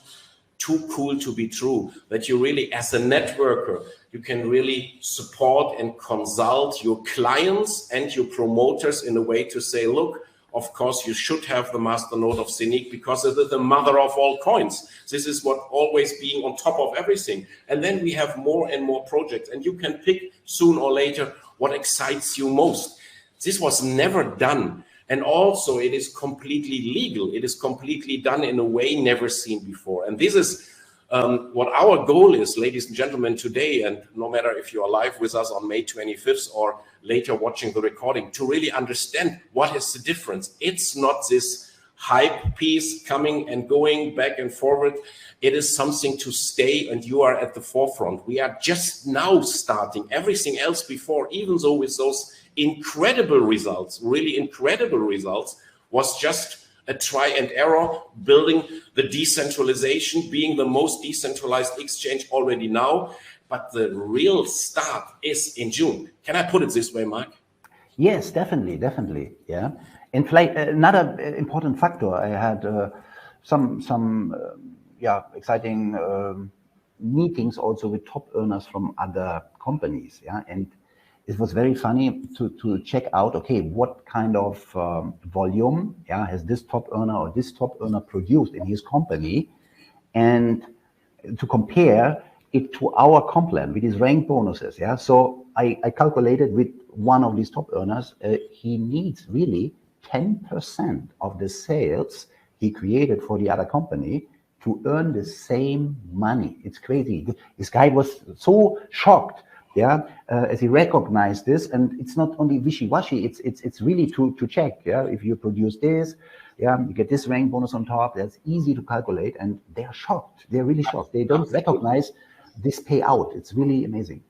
cool to be true, that you really, as a networker, you can really support and consult your clients and your promoters in a way to say, look, of course, you should have the masternode of Zeniq because it is the mother of all coins. This is what always being on top of everything. And then we have more and more projects, and you can pick soon or later what excites you most. This was never done. And also it is completely legal. It is completely done in a way never seen before. And this is what our goal is, ladies and gentlemen, today. And no matter if you are live with us on May 25th or later watching the recording, to really understand what is the difference. It's not this hype piece coming and going back and forward. It is something to stay, and you are at the forefront. We are just now starting. Everything else before, even though with those incredible results, really incredible results, was just a try and error, building the decentralization, being the most decentralized exchange already now. But the real start is in June. Can I put it this way, Mark? Yes, definitely. Yeah. Another important factor, I had some exciting meetings also with top earners from other companies. Yeah. And it was very funny to check out, okay, what kind of volume has this top earner or this top earner produced in his company, and to compare it to our comp plan with his rank bonuses. Yeah, so I calculated with one of these top earners, he needs really 10% of the sales he created for the other company to earn the same money. It's crazy. This guy was so shocked, as he recognized this, and it's not only wishy-washy. It's really to check. Yeah, if you produce this, you get this rank bonus on top. That's easy to calculate, and they are shocked. They're really shocked. They don't recognize this payout. It's really amazing.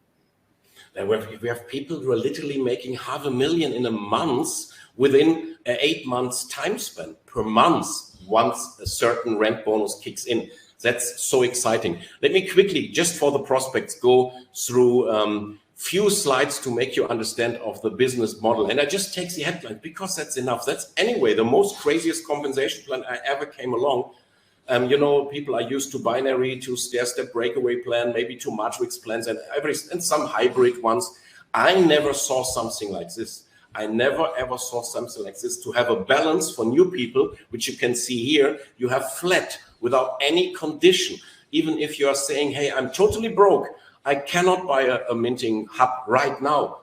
We have people who are literally making $500,000 in a month within an 8 months time span per month once a certain rent bonus kicks in. That's so exciting. Let me quickly, just for the prospects, go through few slides to make you understand of the business model. And I just take the headline because that's enough. That's anyway the most craziest compensation plan I ever came along. You know, people are used to binary, to stair-step breakaway plan, maybe to matrix plans and some hybrid ones. I never saw something like this. I never ever saw something like this, to have a balance for new people, which you can see here. You have flat without any condition. Even if you are saying, hey, I'm totally broke, I cannot buy a minting hub right now.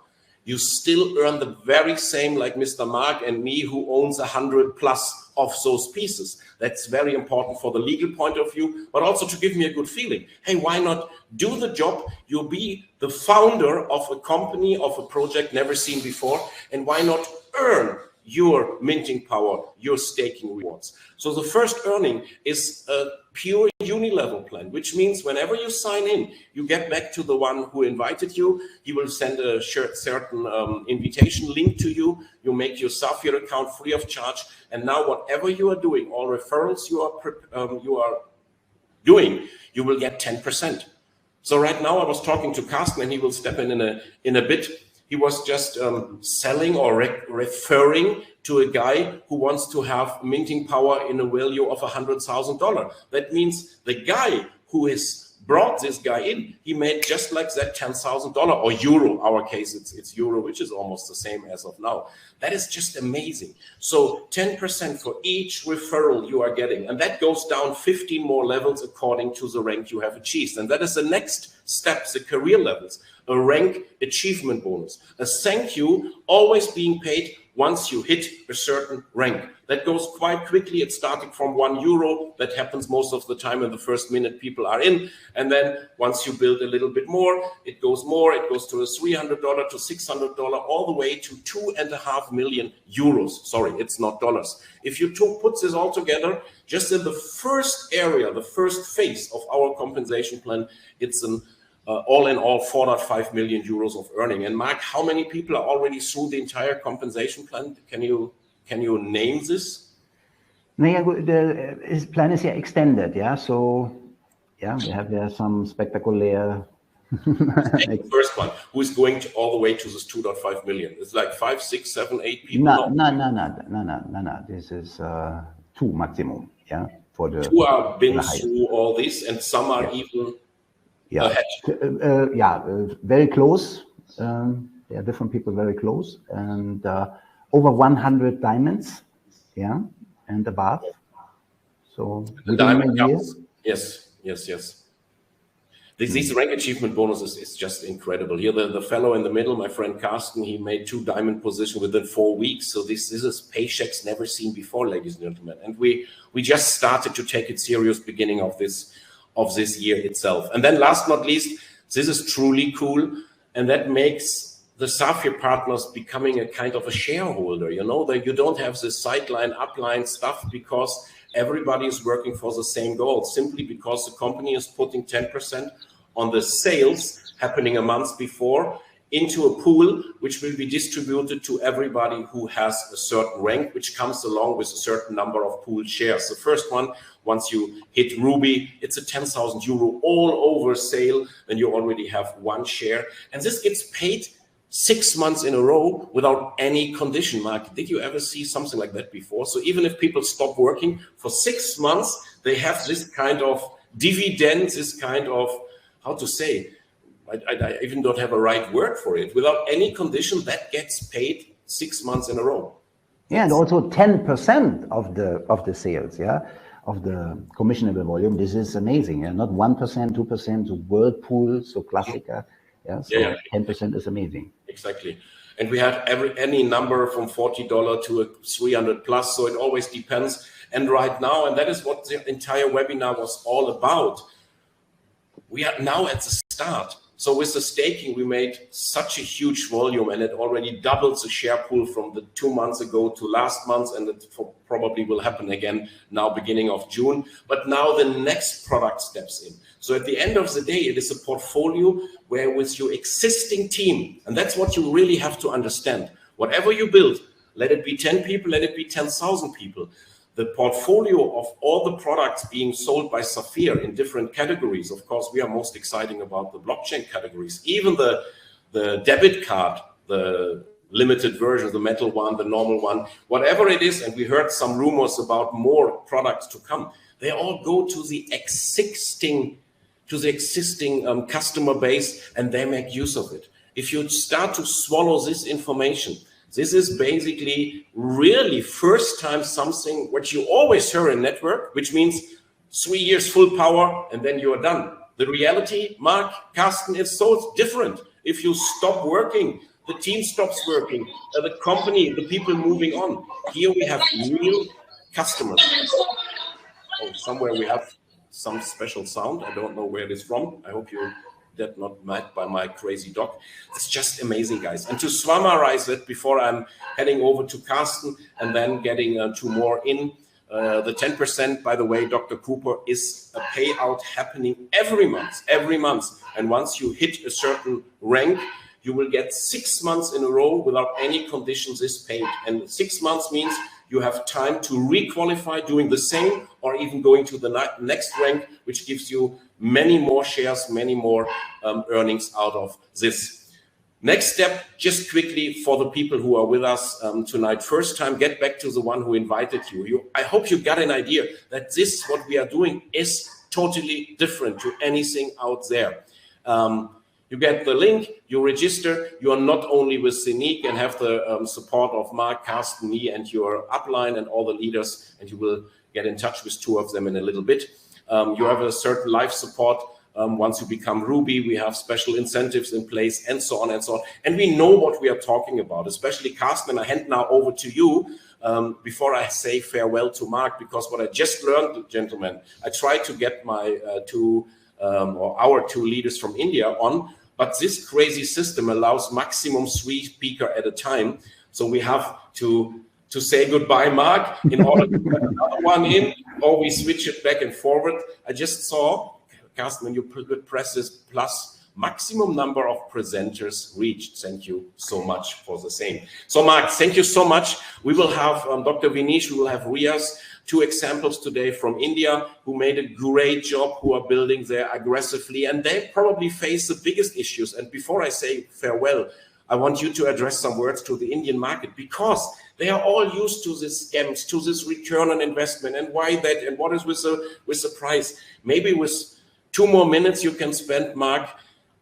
You still earn the very same like Mr. Mark and me, who owns 100 plus of those pieces. That's very important for the legal point of view, but also to give me a good feeling. Hey, why not do the job? You'll be the founder of a company, of a project never seen before. And why not earn your minting power, your staking rewards? So the first earning is a pure uni-level plan, which means whenever you sign in, you get back to the one who invited you. He will send a certain invitation link to you. You make your Safir account free of charge. And now whatever you are doing, all referrals you are doing, you will get 10%. So right now I was talking to Carsten, and he will step in a bit. He was just selling or referring to a guy who wants to have minting power in a value of $100,000. That means the guy who has brought this guy in, he made just like that $10,000 or euro. Our case, it's euro, which is almost the same as of now. That is just amazing. So 10% for each referral you are getting. And that goes down 15 more levels according to the rank you have achieved. And that is the next step, the career levels. A rank achievement bonus. A thank you always being paid once you hit a certain rank. That goes quite quickly. It's starting from €1. That happens most of the time in the first minute people are in. And then once you build a little bit more. It goes to a $300 to $600, all the way to €2.5 million. Sorry, it's not dollars. If you put this all together, just in the first area, the first phase of our compensation plan, it's an all in all, €4.5 million of earning. And Mark, how many people are already through the entire compensation plan? Can you name this? No, the plan is extended, yeah. So, yeah, we have there some spectacular. The first one, who is going all the way to this 2.5 million? It's like 5, 6, 7, 8 people. No. This is 2 maximum, yeah. For the 2 are been through all this, and some are even. Yeah, very close. There are different people very close, and over 100 diamonds, yeah, and above. So the diamond counts. Yes. This rank achievement bonus is just incredible. Here, the fellow in the middle, my friend Carsten, he made 2 diamond positions within 4 weeks. So this is paychecks never seen before, ladies and gentlemen. And we just started to take it serious beginning of this year itself. And then last not least, this is truly cool. And that makes the Safir partners becoming a kind of a shareholder, you know, that you don't have this sideline, upline stuff, because everybody is working for the same goal, simply because the company is putting 10% on the sales happening a month before into a pool, which will be distributed to everybody who has a certain rank, which comes along with a certain number of pooled shares. The first one, once you hit Ruby, it's a €10,000 all over sale, and you already have 1 share. And this gets paid 6 months in a row without any condition. Mark, did you ever see something like that before? So even if people stop working for 6 months, they have this kind of dividends, this kind of, how to say, I even don't have a right word for it. Without any condition, that gets paid 6 months in a row. Yeah, and also 10% of the sales, yeah, of the commissionable volume. This is amazing. Yeah, not 1%, 2%, so Whirlpool, so Klassiker. Yeah, so 10% is amazing. Exactly. And we have any number from $40 to a 300 plus. So it always depends. And right now, and that is what the entire webinar was all about. We are now at the start. So with the staking, we made such a huge volume, and it already doubles the share pool from the 2 months ago to last month, and it probably will happen again now beginning of June. But now the next product steps in. So at the end of the day, it is a portfolio where with your existing team, and that's what you really have to understand. Whatever you build, let it be 10 people, let it be 10,000 people. The portfolio of all the products being sold by Safir in different categories. Of course, we are most exciting about the blockchain categories. Even the debit card, the limited version, the metal one, the normal one, whatever it is, and we heard some rumors about more products to come. They all go to the existing customer base, and they make use of it. If you start to swallow this information, this is basically really first time something what you always hear in network, which means 3 years full power and then you are done. The reality, Mark, Carsten, is so different. If you stop working, the team stops working, the company, the people moving on. Here we have real customers. Oh, somewhere we have some special sound. I don't know where it is from. I hope you that not met by my crazy dog. It's just amazing, guys. And to summarize it before I'm heading over to Carsten and then getting two more in, the 10%, by the way, Dr. Cooper, is a payout happening every month. And once you hit a certain rank, you will get 6 months in a row without any conditions is paid. And 6 months means you have time to requalify doing the same or even going to the next rank, which gives you many more shares, many more earnings out of this. Next step, just quickly for the people who are with us tonight, first time, get back to the one who invited you. I hope you got an idea that this, what we are doing, is totally different to anything out there. You get the link, you register, you are not only with Zeniq and have the support of Mark, Carsten, me, and your upline and all the leaders, and you will get in touch with 2 of them in a little bit. You have a certain life support. Once you become Ruby, we have special incentives in place and so on and so on. And we know what we are talking about, especially Carsten, and I hand now over to you before I say farewell to Mark, because what I just learned, gentlemen, I tried to get my our 2 leaders from India on, but this crazy system allows maximum 3 speakers at a time. So we have to say goodbye, Mark, in order to get another one in, or we switch it back and forward. I just saw, Carsten, when you press this plus, maximum number of presenters reached. Thank you so much for the same. So Mark, thank you so much. We will have Dr. Vinesh, we will have Riaz, 2 examples today from India who made a great job, who are building there aggressively, and they probably face the biggest issues. And before I say farewell, I want you to address some words to the Indian market, because they are all used to this scams, to this return on investment, and why that, and what is with the price. Maybe with 2 more minutes you can spend, Mark,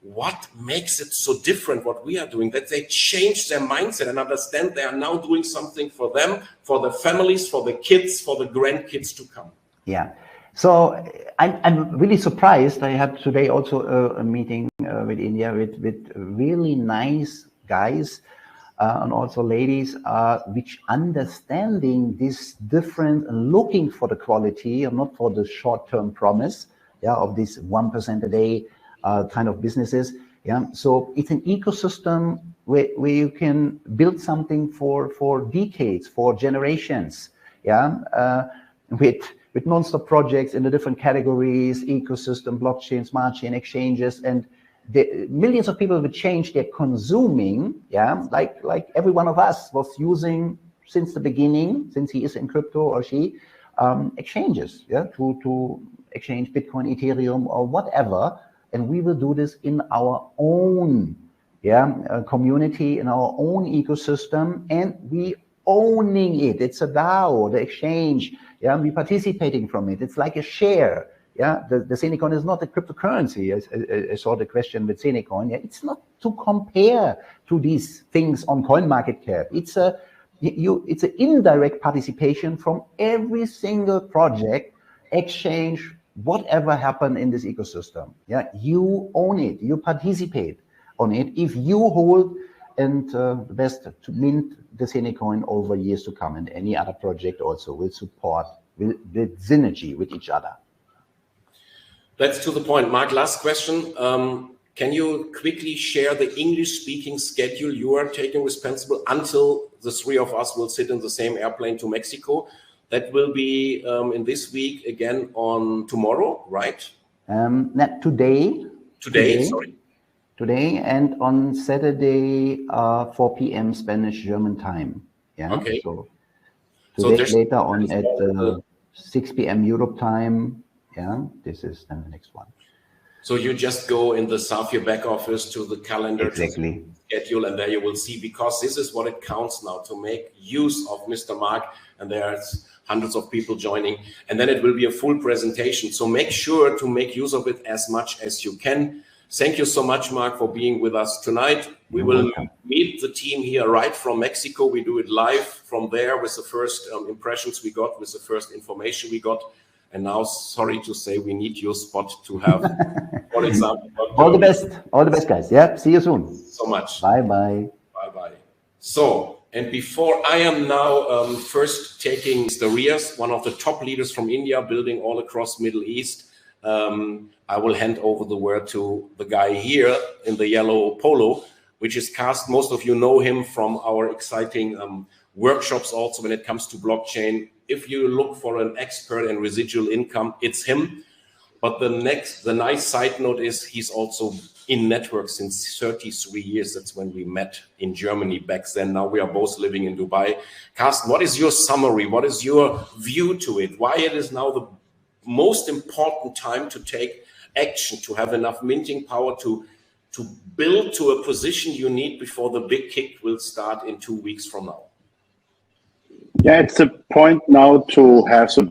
what makes it so different what we are doing, that they change their mindset and understand they are now doing something for them, for the families, for the kids, for the grandkids to come. Yeah. So I'm really surprised. I had today also a meeting with India with really nice guys and also ladies, which understanding this difference and looking for the quality and not for the short-term promise, of this 1% a day kind of businesses. So it's an ecosystem where you can build something for decades, for generations. With non-stop projects in the different categories, ecosystem, blockchain, smart chain, exchanges, and the millions of people will change their consuming, like every one of us was using since the beginning, since he is in crypto or she, exchanges, to exchange Bitcoin, Ethereum, or whatever. And we will do this in our own community, in our own ecosystem, and we owning it. It's a DAO, the exchange. We participating from it. It's like a share. The Zeniq is not a cryptocurrency. I saw the question with Zeniq. It's not to compare to these things on CoinMarketCap. It's an indirect participation from every single project, exchange, whatever happened in this ecosystem. You own it. You participate on it. If you hold, and the best to mint the Zeniq over years to come, and any other project also will support with synergy with each other. That's to the point. Mark, last question. can you quickly share the English-speaking schedule you are taking responsible until the three of us will sit in the same airplane to Mexico? That will be in this week again on tomorrow, right? Not today. Today and on Saturday, 4 p.m. Spanish German time. Yeah. Okay. So today later on at 6 p.m. Europe time. Yeah. This is then the next one. So you just go in the Safir back office to the calendar, exactly, to the schedule, and there you will see, because this is what it counts now, to make use of Mr. Mark, and there's hundreds of people joining, and then it will be a full presentation. So make sure to make use of it as much as you can. Thank you so much, Mark, for being with us tonight. We will meet the team here right from Mexico. We do it live from there with the first impressions we got, with the first information we got. And now, sorry to say, we need your spot to have, for example. All the best, guys. Yeah, see you soon. So much. Bye-bye. Bye-bye. So, and before I am now first taking Mr. Rias, one of the top leaders from India, building all across Middle East, I will hand over the word to the guy here in the yellow polo, which is Carsten. Most of you know him from our exciting workshops also when it comes to blockchain. If you look for an expert in residual income, it's him. But the nice side note is he's also in network since 33 years. That's when we met in Germany back then. Now we are both living in Dubai. Carsten, what is your summary? What is your view to it? Why it is now the most important time to take action, to have enough minting power to build to a position you need before the big kick will start in 2 weeks from now? Yeah, it's a point now to have the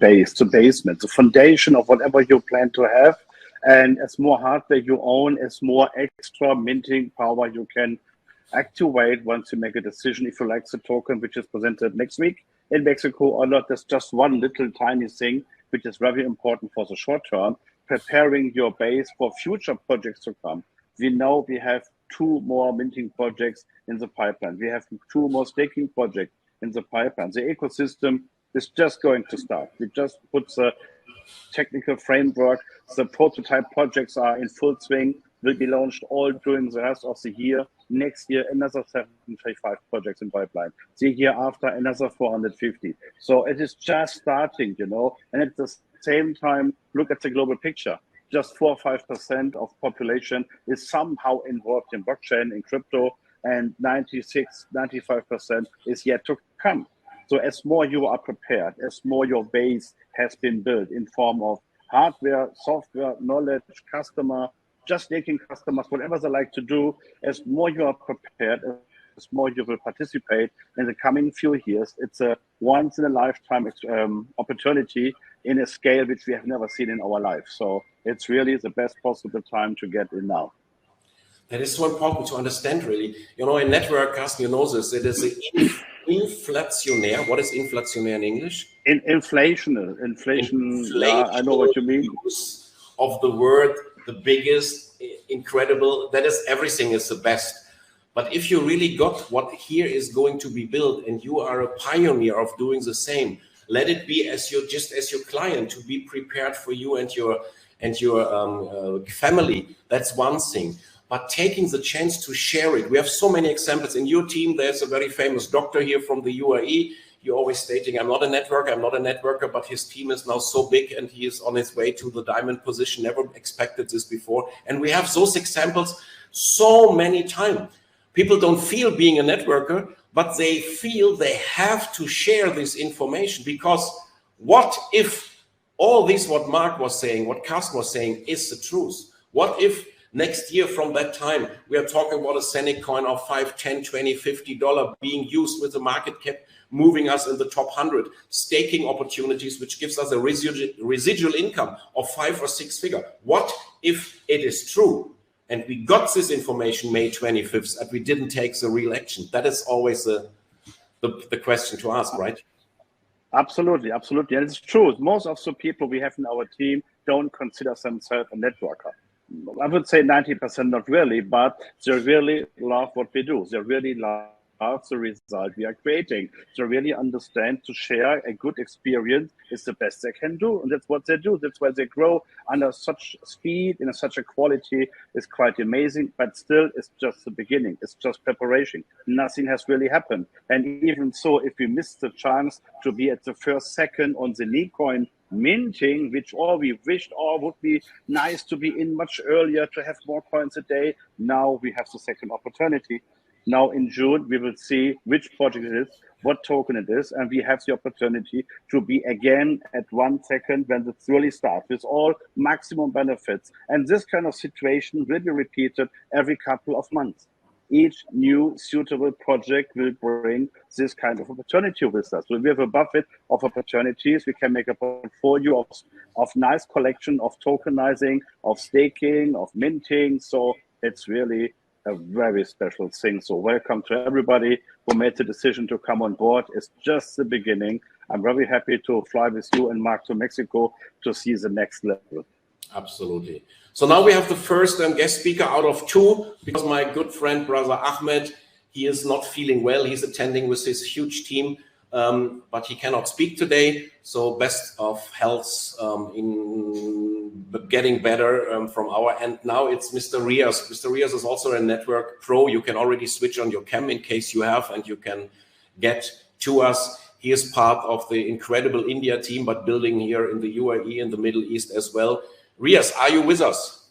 basement, the foundation of whatever you plan to have. And as more hardware you own, as more extra minting power you can activate once you make a decision, if you like the token, which is presented next week in Mexico or not. There's just one little tiny thing, which is very important for the short term, preparing your base for future projects to come. We know we have 2 more minting projects in the pipeline. We have 2 more staking projects in the pipeline. The ecosystem is just going to start. We just put the technical framework. The prototype projects are in full swing, will be launched all during the rest of the year. Next year, another 75 projects in pipeline. The year after, another 450. So it is just starting, you know, and at the same time, look at the global picture. Just 4 or 5% of population is somehow involved in blockchain, in crypto, and 95% is yet to come. So as more you are prepared, as more your base has been built in form of hardware, software, knowledge, customer, just making customers, whatever they like to do, as more you are prepared, as more you will participate in the coming few years. It's a once in a lifetime opportunity in a scale which we have never seen in our life. So it's really the best possible time to get in now. That is so important to understand, really. You know, in network, Carsten, you know this, it is an inflationary. What is inflationary in English? Inflation. I know what you mean. Use of the word, the biggest, incredible, that is, everything is the best. But if you really got what here is going to be built and you are a pioneer of doing the same, let it be as your client, to be prepared for you and your family. That's one thing. But taking the chance to share it. We have so many examples in your team. There's a very famous doctor here from the UAE. You're always stating, I'm not a networker, but his team is now so big and he is on his way to the diamond position. Never expected this before. And we have those examples so many times. People don't feel being a networker, but they feel they have to share this information, because what if all this, what Mark was saying, what Carsten was saying, is the truth? What if next year from that time, we are talking about a Zeniq coin of $5, $10, $20, $50 being used with the market cap, moving us in the top 100, staking opportunities, which gives us a residual income of 5 or 6 figure. What if it is true? And we got this information May 25th, and we didn't take the real action. That is always the question to ask, right? Absolutely. And it's true. Most of the people we have in our team don't consider themselves a networker. I would say 90% not really, but they really love what we do. They really love the result we are creating. To really understand, to share a good experience is the best they can do. And that's what they do. That's why they grow under such speed and such a quality is quite amazing. But still, it's just the beginning. It's just preparation. Nothing has really happened. And even so, if we miss the chance to be at the first second on the Zeniq coin minting, which all we wished or would be nice to be in much earlier to have more coins a day, now we have the second opportunity. Now in June, we will see which project it is, what token it is, and we have the opportunity to be again at 1 second when it really starts with all maximum benefits. And this kind of situation will be repeated every couple of months. Each new suitable project will bring this kind of opportunity with us. So we have a buffet of opportunities. We can make a portfolio of nice collection of tokenizing, of staking, of minting. So it's really a very special thing. So welcome to everybody who made the decision to come on board. It's just the beginning. I'm very happy to fly with you and Mark to Mexico to see the next level. Absolutely. So now we have the first guest speaker out of 2, because my good friend, brother Ahmed, he is not feeling well. He's attending with his huge team, but he cannot speak today. So best of health in getting better from our end. Now it's Mr. Riaz. Mr. Riaz is also a network pro. You can already switch on your cam in case you have, and you can get to us. He is part of the incredible India team, but building here in the UAE and the Middle East as well. Riaz, are you with us?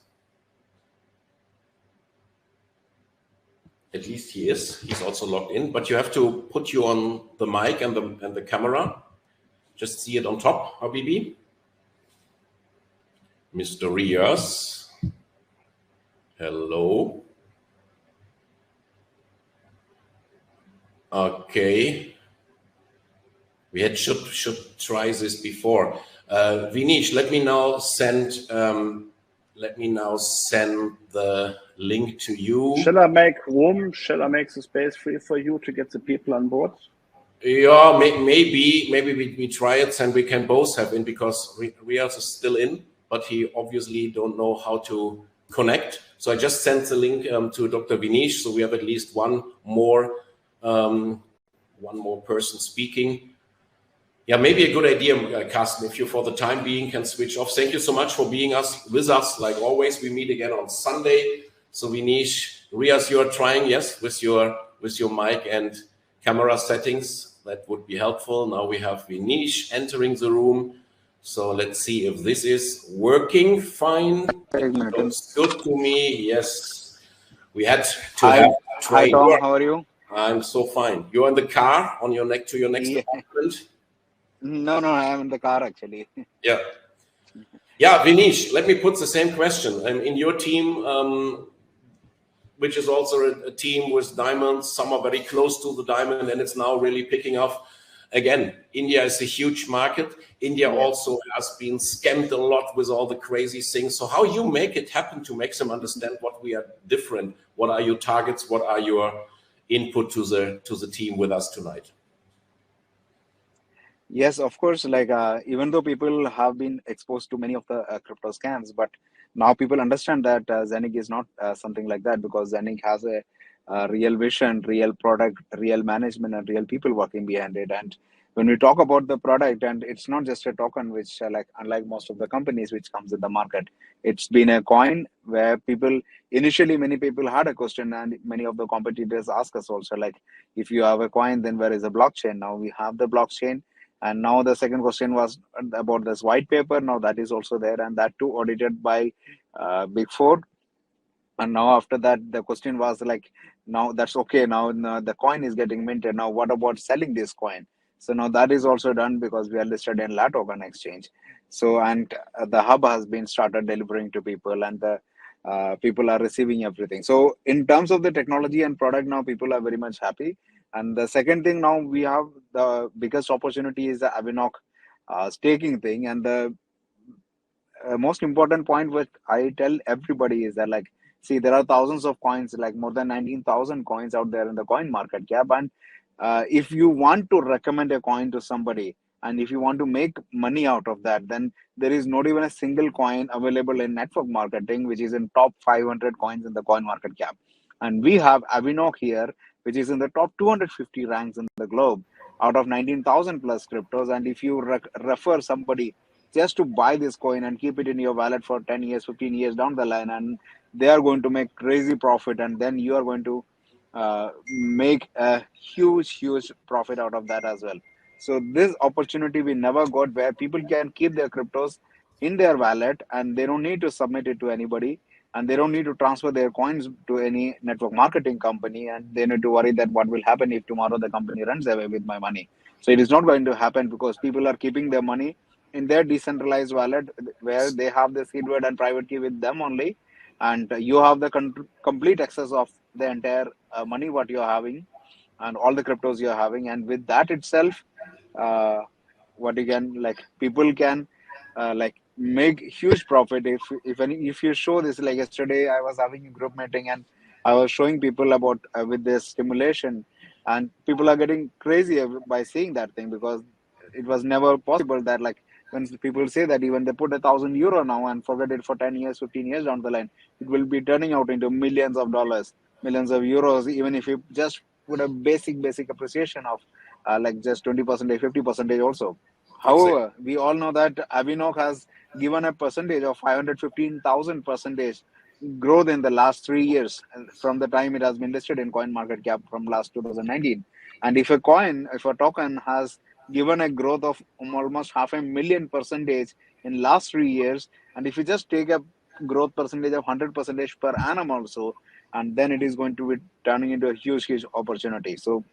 At least he is. He's also logged in, but you have to put you on the mic and the camera. Just see it on top, Habibi. Mr. Riaz. Hello. Okay. We should try this before. Vinish, let me now send the link to you. Shall I make room? Shall I make the space free for you to get the people on board? Yeah, maybe we try it and we can both have in, because Riaz is still in, but he obviously don't know how to connect. So I just sent the link to Dr. Vinish, so we have at least one more person speaking. Yeah, maybe a good idea, Carsten, if you for the time being can switch off. Thank you so much for being with us. Like always, we meet again on Sunday. So Vinish, Riaz, you are trying, yes, with your mic and camera settings. That would be helpful. Now we have Vinish entering the room. So let's see if this is working fine. It looks good to me. Yes, we had to have Hi Tom, how are you? I'm so fine. You're in the car on your next apartment. No, I am in the car actually. Yeah, Vinish, let me put the same question. In your team, which is also a team with diamonds, some are very close to the diamond, and it's now really picking up. Again, India is a huge market. India also has been scammed a lot with all the crazy things. So how you make it happen to make them understand what we are different? What are your targets? What are your input to the team with us tonight? Yes, of course. Like even though people have been exposed to many of the crypto scams, but now people understand that Zeniq is not something like that, because Zeniq has a real vision, real product, real management, and real people working behind it. And when we talk about the product, and it's not just a token, which like unlike most of the companies which comes in the market, it's been a coin where initially many people had a question, and many of the competitors ask us also, like, if you have a coin, then where is the blockchain? Now we have the blockchain. And now the second question was about this white paper. Now that is also there, and that too audited by Big Four. And now after that, the question was like, now that's okay. Now the coin is getting minted. Now what about selling this coin? So now that is also done, because we are listed in La Token Exchange. So and the hub has been started delivering to people, and the people are receiving everything. So in terms of the technology and product, now people are very much happy. And the second thing, now we have the biggest opportunity is the Avinoc staking thing. And the most important point which I tell everybody is that, like, see, there are thousands of coins, like more than 19,000 coins out there in the coin market cap. And if you want to recommend a coin to somebody, and if you want to make money out of that, then there is not even a single coin available in network marketing, which is in top 500 coins in the coin market cap. And we have Avinoc here, which is in the top 250 ranks in the globe out of 19,000 plus cryptos. And if you refer somebody just to buy this coin and keep it in your wallet for 10 years, 15 years down the line, and they are going to make crazy profit, and then you are going to make a huge profit out of that as well. So this opportunity we never got, where people can keep their cryptos in their wallet and they don't need to submit it to anybody, and they don't need to transfer their coins to any network marketing company, and they need to worry that what will happen if tomorrow the company runs away with my money. So it is not going to happen, because people are keeping their money in their decentralized wallet, where they have the seed word and private key with them only, and you have the complete access of the entire money what you're having and all the cryptos you're having. And with that itself, uh, what you can, like, people can like make huge profit if you show this. Like yesterday I was having a group meeting and I was showing people about with this stimulation, and people are getting crazy by seeing that thing, because it was never possible that, like, when people say that even they put €1,000 now and forget it for 10 years, 15 years down the line, it will be turning out into millions of dollars, millions of euros, even if you just put a basic appreciation of like just 20%, 50% also. Exactly. However, we all know that Avinok has given a percentage of 515,000 percentage growth in the last 3 years from the time it has been listed in coin market cap from last 2019. And if a token has given a growth of almost 500,000 percentage in last 3 years, and if you just take a growth percentage of 100% per annum also, and then it is going to be turning into a huge opportunity. So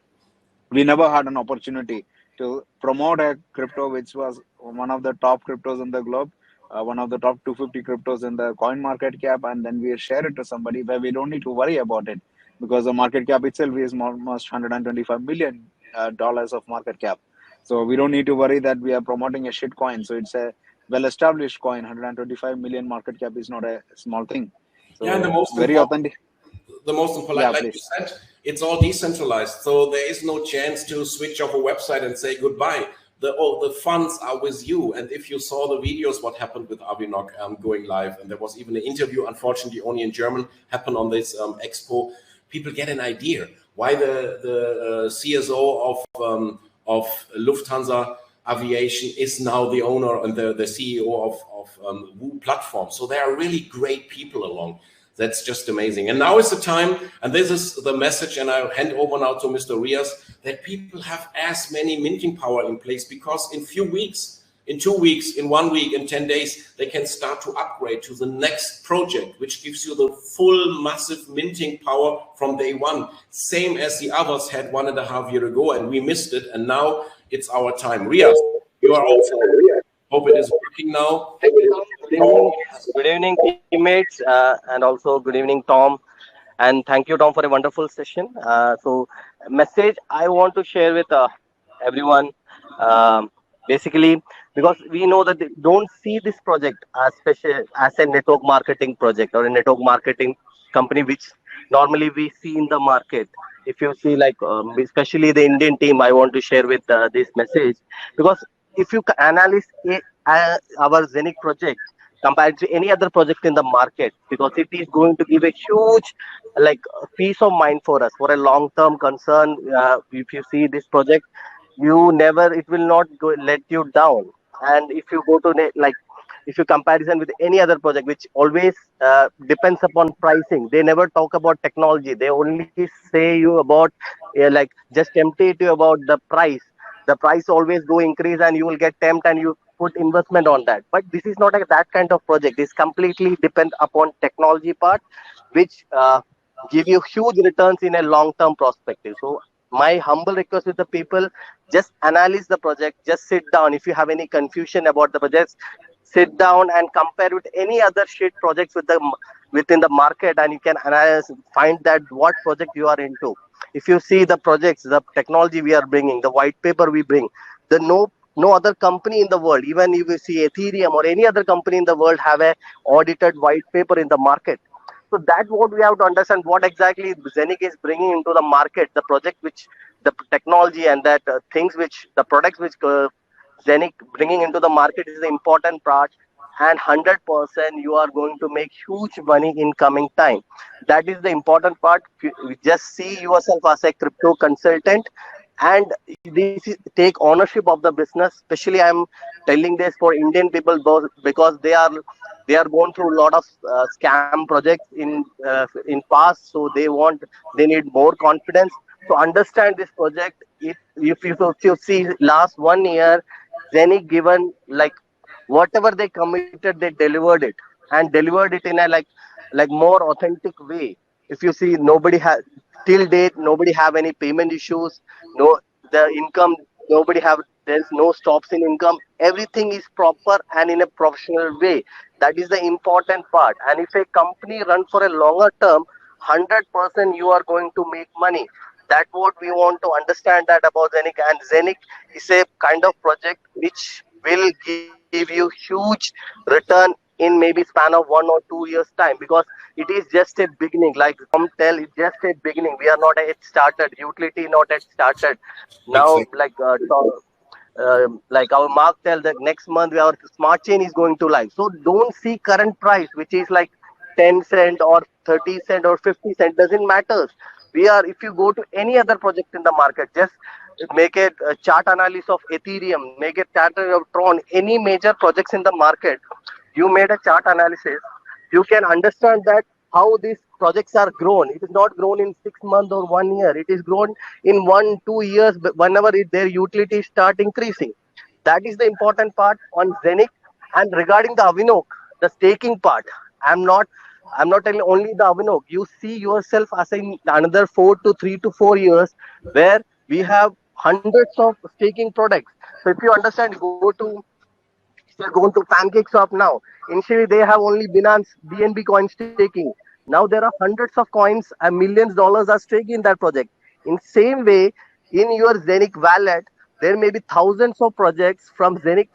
we never had an opportunity to promote a crypto which was one of the top cryptos in the globe, one of the top 250 cryptos in the coin market cap, and then we share it to somebody where we don't need to worry about it, because the market cap itself is almost $125 million dollars of market cap. So we don't need to worry that we are promoting a shit coin. So it's a well-established coin. 125 million market cap is not a small thing. Yeah, and So very authentic. the most important, Yeah, like you please. said, it's all decentralized. So there is no chance to switch off a website and say goodbye. The funds are with you. And if you saw the videos, what happened with Avinok going live, and there was even an interview, unfortunately only in German, happened on this expo. People get an idea why the CSO of Lufthansa Aviation is now the owner and the CEO of Woo platform. So there are really great people along. That's just amazing. And now is the time, and this is the message, and I'll hand over now to Mr. Rias, that people have as many minting power in place, because in few weeks, in 2 weeks, in 1 week, in 10 days, they can start to upgrade to the next project, which gives you the full massive minting power from day one, same as the others had 1.5 years ago, and we missed it, and now it's our time. Rias, you are also. Hope it is working now. Good evening, teammates, and also good evening, Tom. And thank you, Tom, for a wonderful session. So, message I want to share with everyone, um, basically, because we know that they don't see this project as special as a network marketing project or a network marketing company, which normally we see in the market. If you see, like, especially the Indian team, I want to share with this message, because if you analyze our Zeniq project compared to any other project in the market, because it is going to give a huge, like, peace of mind for us for a long term concern. If you see this project, you never, it will not go let you down. And if you go to like, if you comparison with any other project which always depends upon pricing, they never talk about technology, they only say you about like just temptate you about the price always go increase and you will get tempt and you put investment on that. But this is not that kind of project. This completely depend upon technology part, which give you huge returns in a long term perspective. So my humble request with the people, just analyze the project, just sit down. If you have any confusion about the projects, sit down and compare with any other shit projects with the within the market, and you can analyze, find that what project you are into. If you see the projects, the technology we are bringing, the white paper we bring, the no other company in the world, even if you see Ethereum or any other company in the world, have a audited white paper in the market. So that's what we have to understand, what exactly Zeniq is bringing into the market, the project which the technology and that things which the products which Zeniq bringing into the market is the important part. and 100% you are going to make huge money in coming time. That is the important part. You just see yourself as a crypto consultant, and this is, take ownership of the business. Especially I'm telling this for Indian people, because they are going through a lot of scam projects in past, so they need more confidence to understand this project. If you see last 1 year, Zeniq given like whatever they committed, they delivered it, and delivered it in a like more authentic way. If you see, nobody has till date, nobody have any payment issues. No, the income, nobody have, there's no stops in income. Everything is proper and in a professional way. That is the important part. And if a company run for a longer term, 100% you are going to make money. That's what we want to understand that about Zeniq. And Zeniq is a kind of project which will give you huge return in maybe span of 1 or 2 years time, because it is just a beginning. Like Tom tell, it's just a beginning. We are not yet started. Utility not yet started. Now, Exactly. like our Mark tell that next month our smart chain is going to live. So don't see current price, which is like 10 cent or 30 cent or 50 cent, doesn't matter. We are, if you go to any other project in the market, just make a chart analysis of Ethereum, make a chart of Tron, any major projects in the market. You made a chart analysis, you can understand that how these projects are grown. It is not grown in 6 months or 1 year. It is grown in 1 2 years, whenever their utilities start increasing. That is the important part on Zeniq. And regarding the Avinok, the staking part, I'm not I'm not telling only the Avinok. You see yourself as in another 4 to 3 to 4 years, where we have hundreds of staking products. So if you understand, they're going to PancakeSwap now. Initially, they have only Binance BNB coin staking. Now there are hundreds of coins and millions dollars are staking in that project. In same way, in your Zeniq wallet, there may be thousands of projects from Zeniq,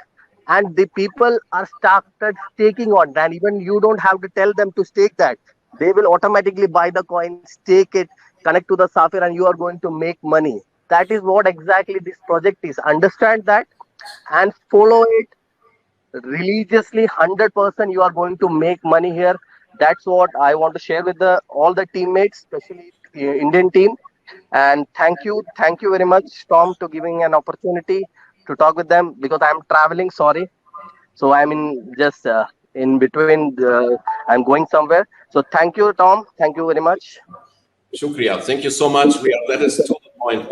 and the people are started staking on that. Even you don't have to tell them to stake that. They will automatically buy the coin, stake it, connect to the Safir, and you are going to make money. That is what exactly this project is. Understand that and follow it religiously. 100% you are going to make money here. That's what I want to share with the all the teammates, especially the Indian team. And thank you very much, Tom, to giving an opportunity to talk with them, because I'm traveling, sorry. So I'm in just in between, I'm going somewhere. So thank you, Tom, thank you very much. Shukriya. Thank you so much, Riyad. That is to the point.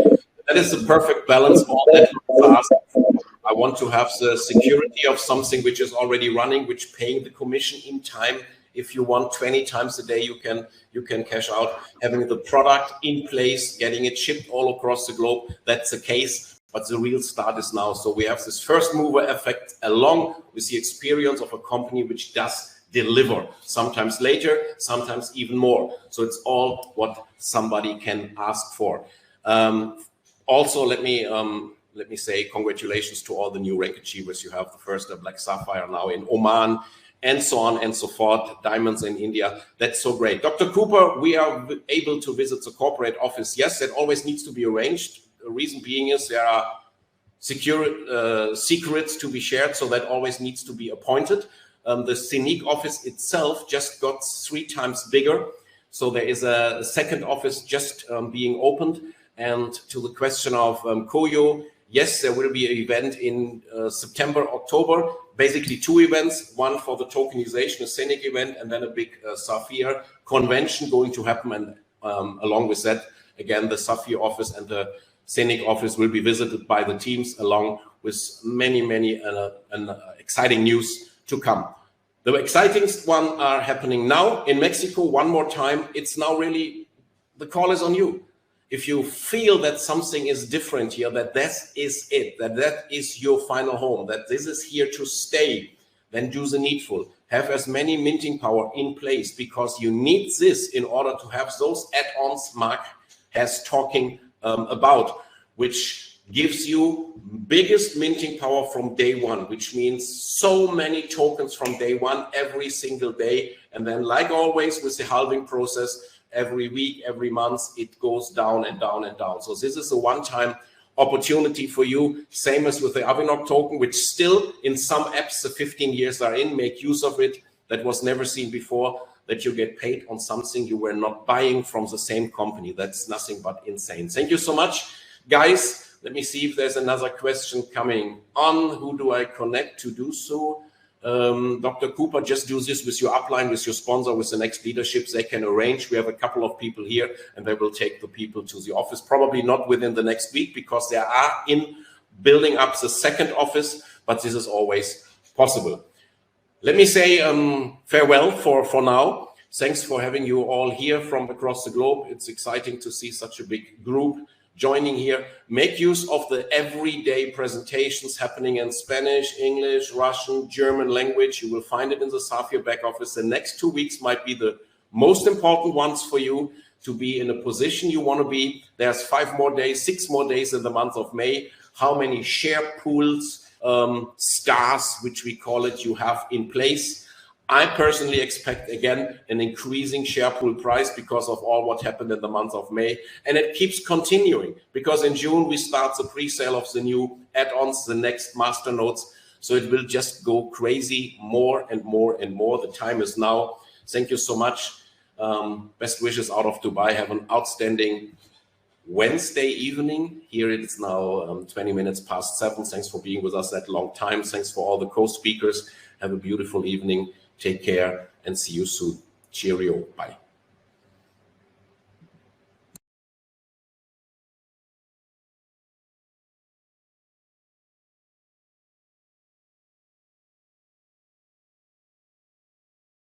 That is the perfect balance. All networks are asking for. I want to have the security of something which is already running, which paying the commission in time. If you want 20 times a day, you can cash out. Having the product in place, getting it shipped all across the globe, that's the case. But the real start is now. So we have this first mover effect along with the experience of a company which does deliver, sometimes later, sometimes even more. So it's all what somebody can ask for. Also, let me say congratulations to all the new rank achievers. You have the first Black Sapphire now in Oman, and so on and so forth, diamonds in India. That's so great. Dr. Cooper, we are able to visit the corporate office. Yes, that always needs to be arranged. The reason being is there are secrets to be shared, so that always needs to be appointed. The Zeniq office itself just got 3 times bigger. So there is a second office just being opened. And to the question of Koyo, yes, there will be an event in September, October, basically 2 events, one for the tokenization, a Zeniq event, and then a big Safir convention going to happen. And along with that, again, the Safir office and the Zeniq office will be visited by the teams, along with many exciting news to come. The exciting one are happening now in Mexico. One more time, it's now really, the call is on you. If you feel that something is different here, that is it, that is your final home, that this is here to stay, then do the needful. Have as many minting power in place, because you need this in order to have those add-ons Mark has talking about, which gives you biggest minting power from day one, which means so many tokens from day one, every single day. And then, like always with the halving process, every week, every month, it goes down and down and down. So this is a one-time opportunity for you. Same as with the Avinok token, which still in some apps the 15 years are in, make use of it. That was never seen before, that you get paid on something you were not buying from the same company. That's nothing but insane. Thank you so much, guys. Let me see if there's another question coming on. Who do I connect to do so? Dr. Cooper, just do this with your upline, with your sponsor, with the next leaderships. They can arrange. We have a couple of people here and they will take the people to the office, probably not within the next week because they are in building up the second office, but this is always possible. Let me say farewell for now. Thanks for having you all here from across the globe. It's exciting to see such a big group joining here. Make use of the everyday presentations happening in Spanish, English, Russian, German language. You will find it in the Safir back office. The next 2 weeks might be the most important ones for you to be in a position you want to be. There's 5 more days, 6 more days in the month of May. How many share pools, scars, which we call it, you have in place? I personally expect, again, an increasing share pool price because of all what happened in the month of May. And it keeps continuing because in June, we start the pre-sale of the new add-ons, the next master nodes. So it will just go crazy more and more and more. The time is now. Thank you so much. Best wishes out of Dubai. Have an outstanding Wednesday evening. Here it is now 20 minutes past 7. Thanks for being with us that long time. Thanks for all the co-speakers. Have a beautiful evening. Take care and see you soon. Cheerio. Bye.